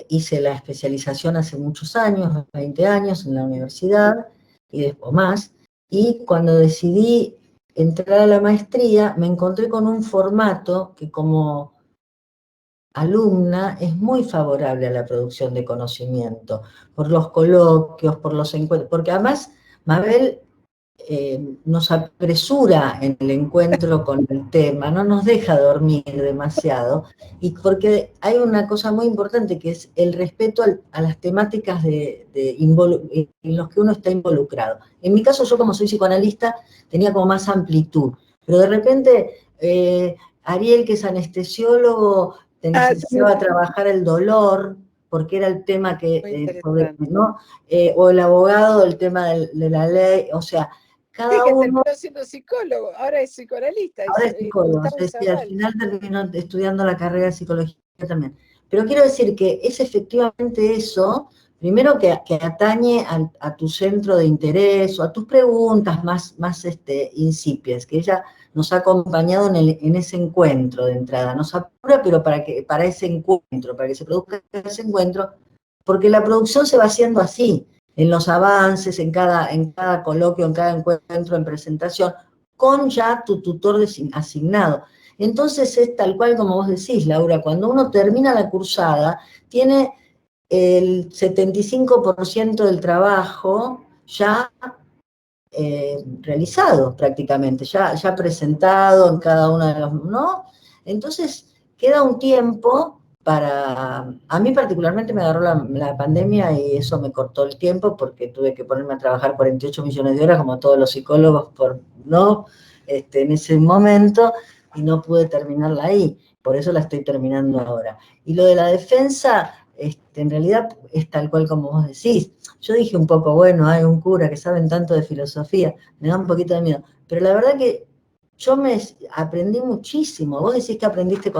hice la especialización hace muchos años, 20 años, en la universidad, y después más, y cuando decidí entrar a la maestría, me encontré con un formato que como alumna es muy favorable a la producción de conocimiento, por los coloquios, por los encuentros, porque además Mabel nos apresura en el encuentro con el tema, no nos deja dormir demasiado, y porque hay una cosa muy importante que es el respeto a las temáticas en los que uno está involucrado. En mi caso, yo como soy psicoanalista, tenía como más amplitud, pero de repente Ariel, que es anestesiólogo, necesitaba trabajar el dolor, porque era el tema que, ¿no? O el abogado, el tema de la ley, o sea, cada uno. Terminó siendo psicólogo, ahora es psicoanalista. Ahora es psicólogo, al final terminó estudiando la carrera de psicología también. Pero quiero decir que es efectivamente eso, primero que atañe a tu centro de interés o a tus preguntas más incipientes, que ella nos ha acompañado en ese encuentro de entrada. Nos apura, pero para ese encuentro, para que se produzca ese encuentro, porque la producción se va haciendo así, en los avances, en cada coloquio, en cada encuentro, en presentación, con ya tu tutor asignado. Entonces es tal cual como vos decís, Laura, cuando uno termina la cursada, tiene el 75% del trabajo ya realizado prácticamente, ya presentado en cada uno de los, ¿no? Entonces queda un tiempo a mí particularmente me agarró la pandemia y eso me cortó el tiempo porque tuve que ponerme a trabajar 48 millones de horas como todos los psicólogos, ¿no? En ese momento, y no pude terminarla ahí, por eso la estoy terminando ahora. Y lo de la defensa, en realidad es tal cual como vos decís. Yo dije un poco, bueno, hay un cura que saben tanto de filosofía, me da un poquito de miedo, pero la verdad que yo aprendí muchísimo. Vos decís que aprendiste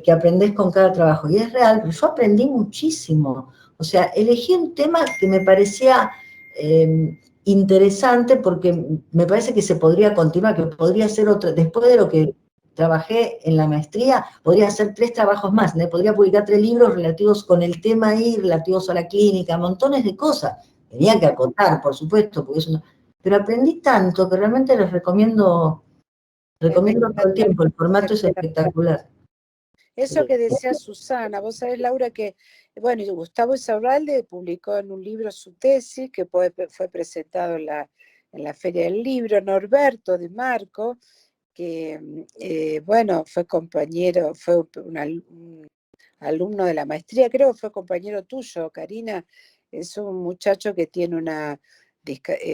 que aprendés con cada trabajo, y es real, pero yo aprendí muchísimo. O sea, elegí un tema que me parecía interesante porque me parece que se podría continuar, que podría ser otro, después de lo que trabajé en la maestría, podría hacer 3 trabajos más, ¿no? Podría publicar 3 libros relativos con el tema ahí, relativos a la clínica, montones de cosas. Tenía que acotar, por supuesto, porque eso no, pero aprendí tanto que realmente les recomiendo todo el tiempo, el formato es espectacular. Eso que decía Susana, vos sabés, Laura, que, bueno, Gustavo Isaurralde publicó en un libro su tesis, que fue presentado en la Feria del Libro. Norberto de Marco, que, bueno, fue compañero, fue un alumno de la maestría, creo que fue compañero tuyo, Karina. Es un muchacho que tiene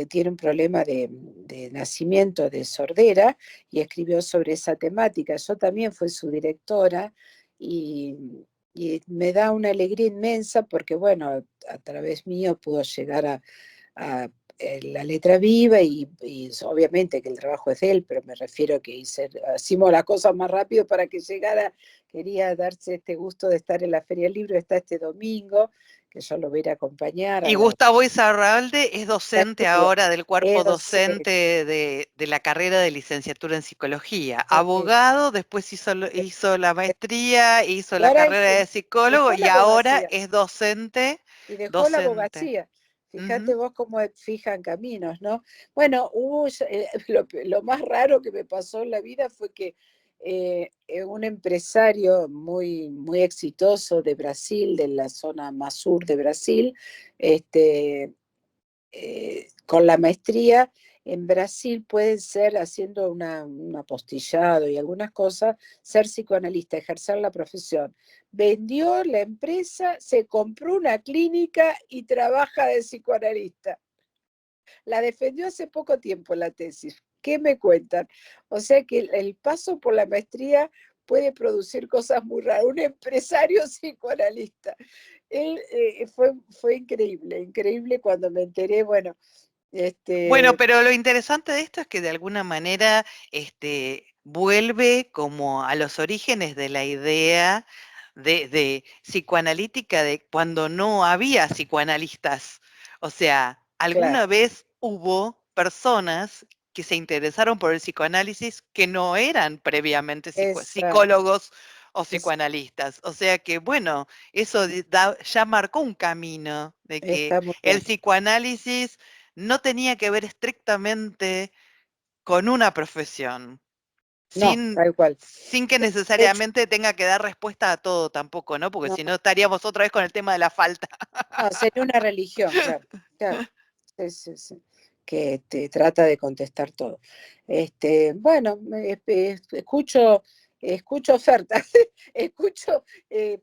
tiene un problema de nacimiento de sordera y escribió sobre esa temática. Yo también fui su directora y me da una alegría inmensa porque, bueno, a través mío pudo llegar a la letra viva y obviamente que el trabajo es de él, pero me refiero que hicimos las cosas más rápido para que llegara. Quería darse este gusto de estar en la Feria del Libro, está este domingo, que yo lo voy a ir a acompañar. Y Gustavo Izarralde es docente Saludo. ahora del cuerpo Es docente. docente de la carrera de licenciatura en psicología. Abogado, después hizo la maestría, hizo Y la ahora carrera de psicólogo dejó y la ahora abogacía. es docente. Y dejó la abogacía. Fíjate vos cómo fijan caminos, ¿no? Bueno, lo más raro que me pasó en la vida fue que un empresario muy, muy exitoso de Brasil, de la zona más sur de Brasil, con la maestría en Brasil pueden ser, haciendo un apostillado y algunas cosas, ser psicoanalista, ejercer la profesión. Vendió la empresa, se compró una clínica y trabaja de psicoanalista. La defendió hace poco tiempo la tesis. ¿Qué me cuentan? O sea que el paso por la maestría puede producir cosas muy raras. Un empresario psicoanalista. Él fue increíble, increíble cuando me enteré, bueno. Bueno, pero lo interesante de esto es que de alguna manera vuelve como a los orígenes de la idea de psicoanalítica de cuando no había psicoanalistas. O sea, alguna vez hubo personas que se interesaron por el psicoanálisis que no eran previamente psicólogos o psicoanalistas. O sea que, bueno, eso ya marcó un camino de que el psicoanálisis no tenía que ver estrictamente con una profesión, sin que necesariamente tenga que dar respuesta a todo tampoco, ¿no? Porque si no estaríamos otra vez con el tema de la falta. No, sería una religión, claro. Sí. Que te trata de contestar todo. Bueno, escucho ofertas, escucho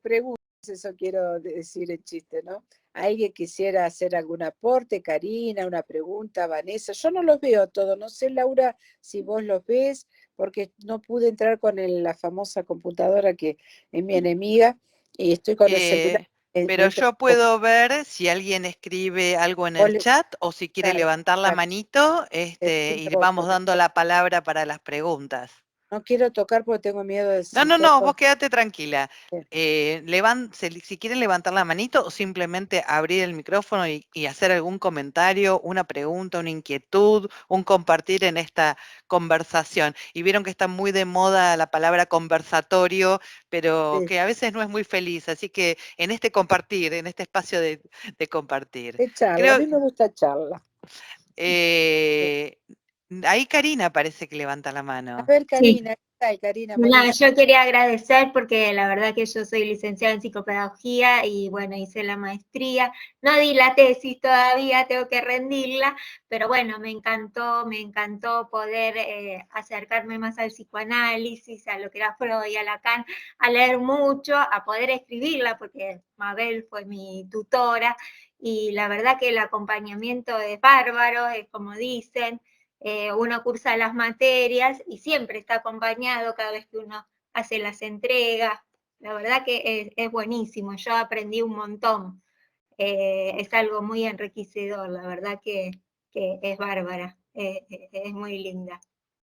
preguntas, eso quiero decir en chiste, ¿no? ¿Alguien quisiera hacer algún aporte? Karina, una pregunta, Vanessa. Yo no los veo todos, no sé, Laura, si vos los ves, porque no pude entrar con la famosa computadora que es mi enemiga y estoy con el celular. Pero yo puedo ver si alguien escribe algo en el chat o si quiere levantar la manito y vamos dando la palabra para las preguntas. No quiero tocar porque tengo miedo de... No, vos quédate tranquila. Si quieren levantar la manito o simplemente abrir el micrófono y hacer algún comentario, una pregunta, una inquietud, un compartir en esta conversación. Y vieron que está muy de moda la palabra conversatorio, pero que a veces no es muy feliz. Así que en este compartir, en este espacio de compartir. Charla, a mí me gusta charla. Ahí Karina parece que levanta la mano. A ver, Karina, ¿qué tal, Karina? Nada, yo quería agradecer porque la verdad que yo soy licenciada en psicopedagogía y bueno, hice la maestría. No di la tesis todavía, tengo que rendirla, pero bueno, me encantó poder acercarme más al psicoanálisis, a lo que era Freud y a Lacan, a leer mucho, a poder escribirla, porque Mabel fue mi tutora, y la verdad que el acompañamiento es bárbaro, es como dicen. Uno cursa las materias y siempre está acompañado cada vez que uno hace las entregas. La verdad que es buenísimo, yo aprendí un montón. Es algo muy enriquecedor, la verdad que es bárbara, es muy linda.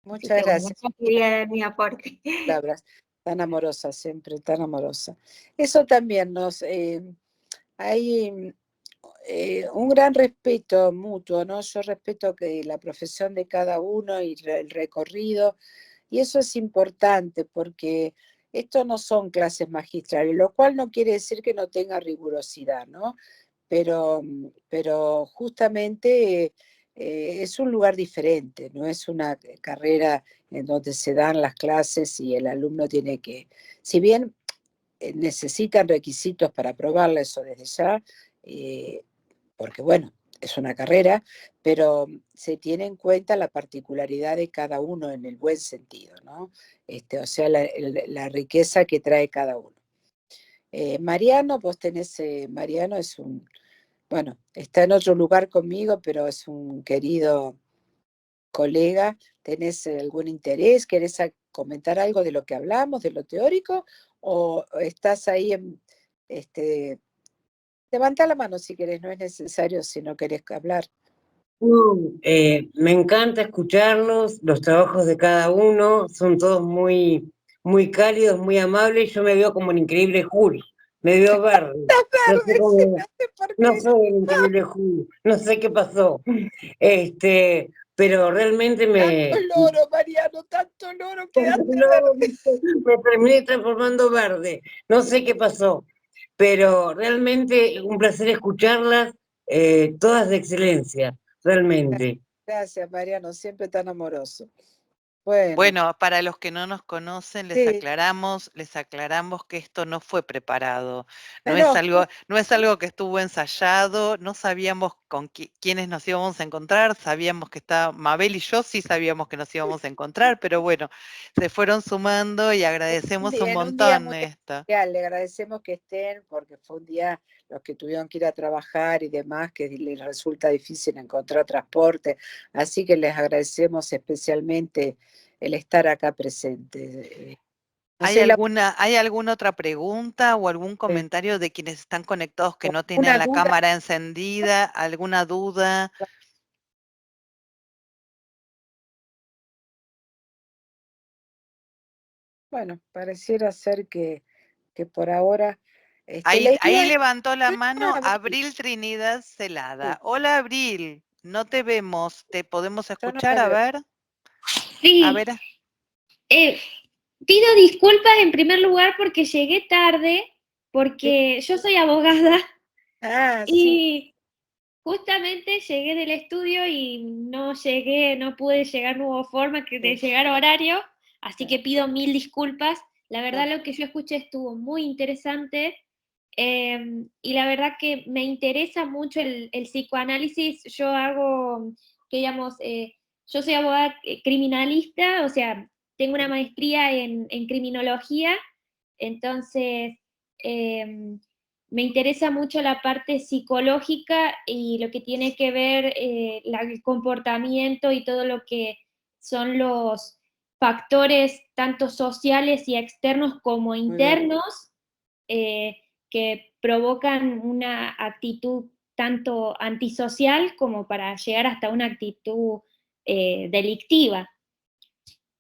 Muchas gracias. Bueno, yo quería dar mi aporte. Palabras tan amorosas, siempre tan amorosa. Eso también hay un gran respeto mutuo, ¿no? Yo respeto que la profesión de cada uno y el recorrido, y eso es importante porque esto no son clases magistrales, lo cual no quiere decir que no tenga rigurosidad, ¿no? Pero justamente es un lugar diferente, no es una carrera en donde se dan las clases y el alumno tiene que, si bien necesitan requisitos para aprobarla, eso desde ya, porque bueno, es una carrera, pero se tiene en cuenta la particularidad de cada uno en el buen sentido, ¿no? O sea, la riqueza que trae cada uno. Mariano, vos tenés, Mariano es bueno, está en otro lugar conmigo, pero es un querido colega. ¿Tenés algún interés? ¿Querés comentar algo de lo que hablamos, de lo teórico? ¿O estás ahí levanta la mano si querés, no es necesario si no querés hablar. No, me encanta escucharlos, los trabajos de cada uno son todos muy, muy cálidos, muy amables. Yo me veo como el increíble Hulk, me veo verde. No sé Verde, sí, no cómo, sé por no qué. soy el increíble Hulk, no sé qué pasó. Pero realmente Tanto loro, Mariano, tanto loro, quedaste verde. me terminé transformando verde. No sé qué pasó, pero realmente un placer escucharlas, todas de excelencia, realmente. Gracias, Mariano, siempre tan amoroso. Bueno, Bueno, para los que no nos conocen, sí, les aclaramos que esto no fue preparado, no es no, algo, no es algo que estuvo ensayado, no sabíamos con quiénes nos íbamos a encontrar, sabíamos que estaba Mabel y yo sí sabíamos que nos íbamos a encontrar, pero bueno, se fueron sumando y agradecemos un en un día montón muy esto. especial, le agradecemos que estén, porque fue un día los que tuvieron que ir a trabajar y demás, que les resulta difícil encontrar transporte, así que les agradecemos especialmente el estar acá presente. No sé, ¿Hay alguna otra pregunta o algún comentario de quienes están conectados que no tienen una la duda. cámara encendida? ¿Alguna duda? Bueno, pareciera ser que por ahora, Ahí, la ahí idea es, levantó la ah, mano Abril, Abril Trinidad sí, Celada. Hola Abril, no te vemos, ¿te podemos yo no escuchar? la A veo. ver, a Sí, ver. pido disculpas en primer lugar porque llegué tarde, Sí. porque yo soy abogada Ah, sí, y justamente llegué del estudio y no llegué, no pude llegar, no hubo forma de sí, llegar a horario, así sí, que pido mil disculpas. La no, verdad lo que yo escuché estuvo muy interesante y la verdad que me interesa mucho el psicoanálisis. Yo hago, que digamos, yo soy abogada criminalista, o sea, tengo una sí, maestría en criminología, entonces me interesa mucho la parte psicológica y lo que tiene que ver el comportamiento y todo lo que son los factores tanto sociales y externos como muy bien. internos eh, que provocan una actitud tanto antisocial como para llegar hasta una actitud delictiva.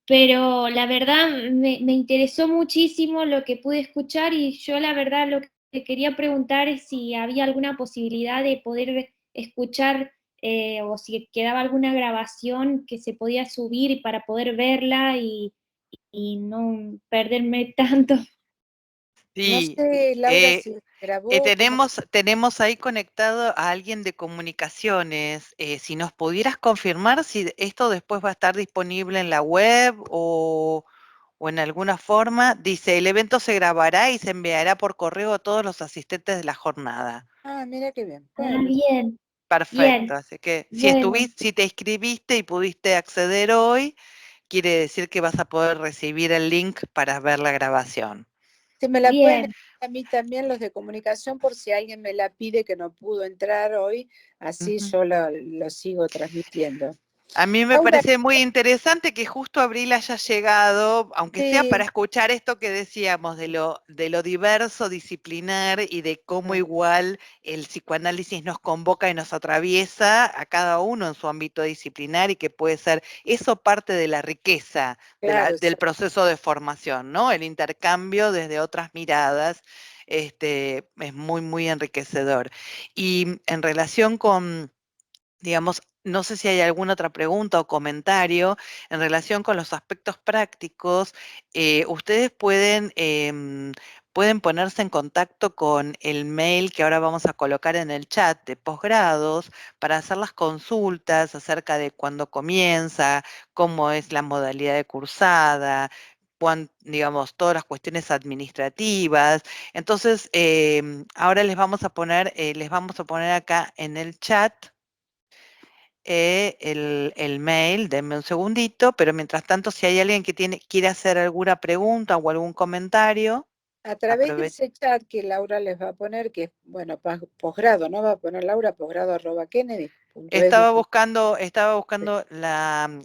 Pero la verdad me interesó muchísimo lo que pude escuchar y yo la verdad lo que quería preguntar es si había alguna posibilidad de poder escuchar o si quedaba alguna grabación que se podía subir para poder verla y no perderme tanto. No Sí, sé, Laura, eh, si grabó, cómo. tenemos ahí conectado a alguien de comunicaciones. Si nos pudieras confirmar si esto después va a estar disponible en la web o en alguna forma. Dice, el evento se grabará y se enviará por correo a todos los asistentes de la jornada. Ah, mira qué bien. Ah, Bueno, bien, Perfecto, bien, así que bueno, si te inscribiste y pudiste acceder hoy, quiere decir que vas a poder recibir el link para ver la grabación. si me la pueden bien. enviar a mí también los de comunicación por si alguien me la pide que no pudo entrar hoy, así Ujú. yo lo sigo transmitiendo. A mí me Laura, parece muy interesante que justo Abril haya llegado, aunque sea para sí, escuchar esto que decíamos de lo diverso, disciplinar y de cómo ah, igual el psicoanálisis nos convoca y nos atraviesa a cada uno en su ámbito disciplinar y que puede ser eso parte de la riqueza claro, del proceso de formación, ¿no? El intercambio desde otras miradas es muy, muy enriquecedor. Y en relación con digamos, no sé si hay alguna otra pregunta o comentario en relación con los aspectos prácticos. Ustedes pueden ponerse en contacto con el mail que ahora vamos a colocar en el chat de posgrados para hacer las consultas acerca de cuándo comienza, cómo es la modalidad de cursada, digamos, todas las cuestiones administrativas. Entonces, ahora les vamos a poner acá en el chat el mail, denme un segundito, pero mientras tanto, si hay alguien que quiere hacer alguna pregunta o algún comentario. A través de Aprovechen. ese chat que Laura les va a poner, que es, bueno, posgrado, ¿no? Va a poner Laura, posgrado@kennedy.edu. Estaba buscando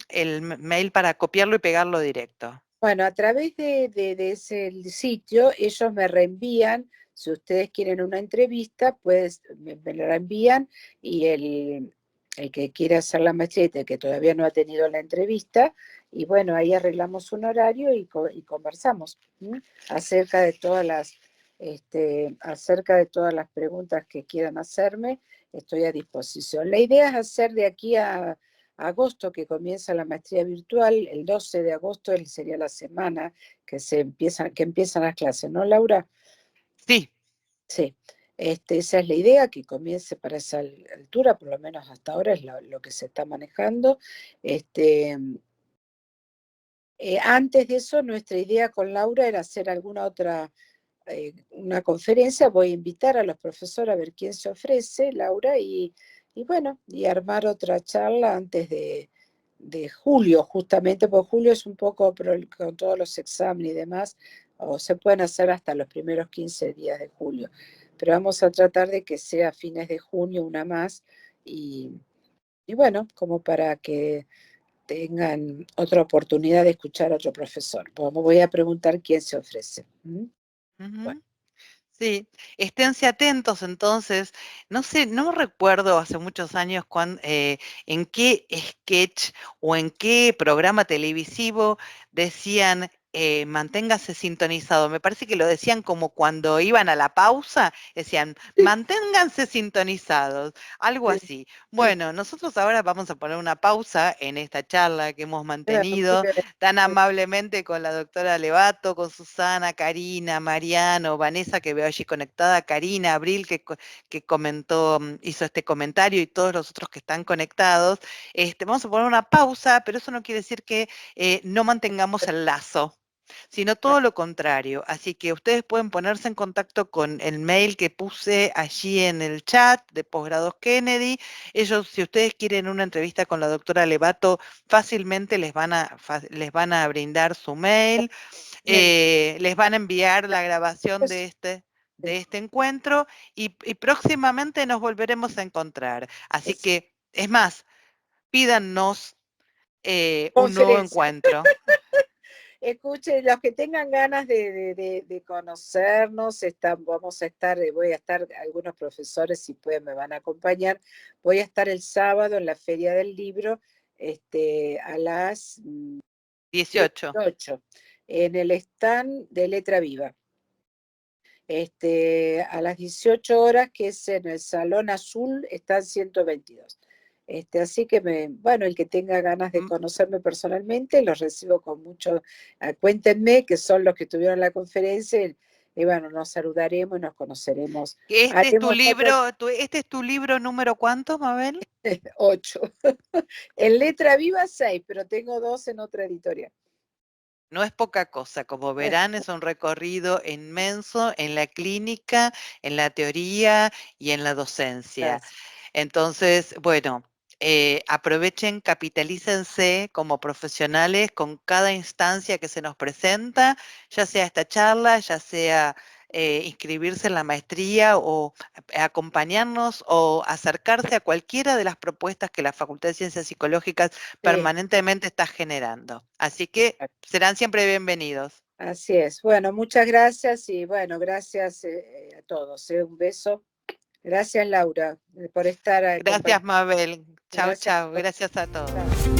el mail para copiarlo y pegarlo directo. Bueno, a través de ese sitio, ellos me reenvían, si ustedes quieren una entrevista, pues me la envían y el que quiere hacer la maestría, que todavía no ha tenido la entrevista, y bueno, ahí arreglamos un horario y conversamos acerca de todas las preguntas que quieran hacerme. Estoy a disposición. La idea es hacer de aquí a agosto, que comienza la maestría virtual, el 12 de agosto sería la semana que empiezan las clases, ¿no, Laura? Sí. Sí. Esa es la idea, que comience para esa altura, por lo menos hasta ahora es lo que se está manejando. Antes de eso, nuestra idea con Laura era hacer alguna otra, una conferencia. Voy a invitar a los profesores a ver quién se ofrece, Laura, y bueno, y armar otra charla antes de julio, justamente, porque julio es un poco con todos los exámenes y demás, o se pueden hacer hasta los primeros 15 días de julio. Pero vamos a tratar de que sea a fines de junio una más, y bueno, como para que tengan otra oportunidad de escuchar a otro profesor. Pues voy a preguntar quién se ofrece. Bueno. Sí, esténse atentos entonces. No sé, no recuerdo hace muchos años en qué sketch o en qué programa televisivo decían manténgase sintonizado. Me parece que lo decían como cuando iban a la pausa, decían manténganse sintonizados, algo así. Bueno, nosotros ahora vamos a poner una pausa en esta charla que hemos mantenido tan amablemente con la doctora Levato, con Susana, Karina, Mariano, Vanessa, que veo allí conectada, Karina, Abril, que comentó, hizo este comentario, y todos los otros que están conectados. Vamos a poner una pausa, pero eso no quiere decir que no mantengamos el lazo, sino todo lo contrario. Así que ustedes pueden ponerse en contacto con el mail que puse allí en el chat de Posgrados Kennedy. Ellos, si ustedes quieren una entrevista con la doctora Levato, fácilmente les van a brindar su mail, les van a enviar la grabación de este encuentro, y próximamente nos volveremos a encontrar. Así que, es más, pídannos un nuevo encuentro. Escuchen, los que tengan ganas de conocernos, voy a estar, algunos profesores, si pueden, me van a acompañar. Voy a estar el sábado en la Feria del Libro, a las 18. En el stand de Letra Viva. A las 18 horas, que es en el Salón Azul, están 122. Así que, bueno, el que tenga ganas de conocerme personalmente, los recibo con mucho. Cuéntenme, que son los que tuvieron la conferencia, y bueno, nos saludaremos y nos conoceremos. Este es tu libro número ¿cuánto, Mabel? 8. En Letra Viva 6, pero tengo 2 en otra editorial. No es poca cosa, como verán, es un recorrido inmenso en la clínica, en la teoría y en la docencia. Gracias. Entonces, bueno, aprovechen, capitalícense como profesionales con cada instancia que se nos presenta, ya sea esta charla, ya sea inscribirse en la maestría, o acompañarnos, o acercarse a cualquiera de las propuestas que la Facultad de Ciencias Psicológicas permanentemente está generando. Así que serán siempre bienvenidos. Así es. Bueno, muchas gracias, y bueno, gracias a todos. Un beso. Gracias, Laura, por estar. Gracias, Mabel. Chau, Gracias. chau. Gracias a todos. Chao.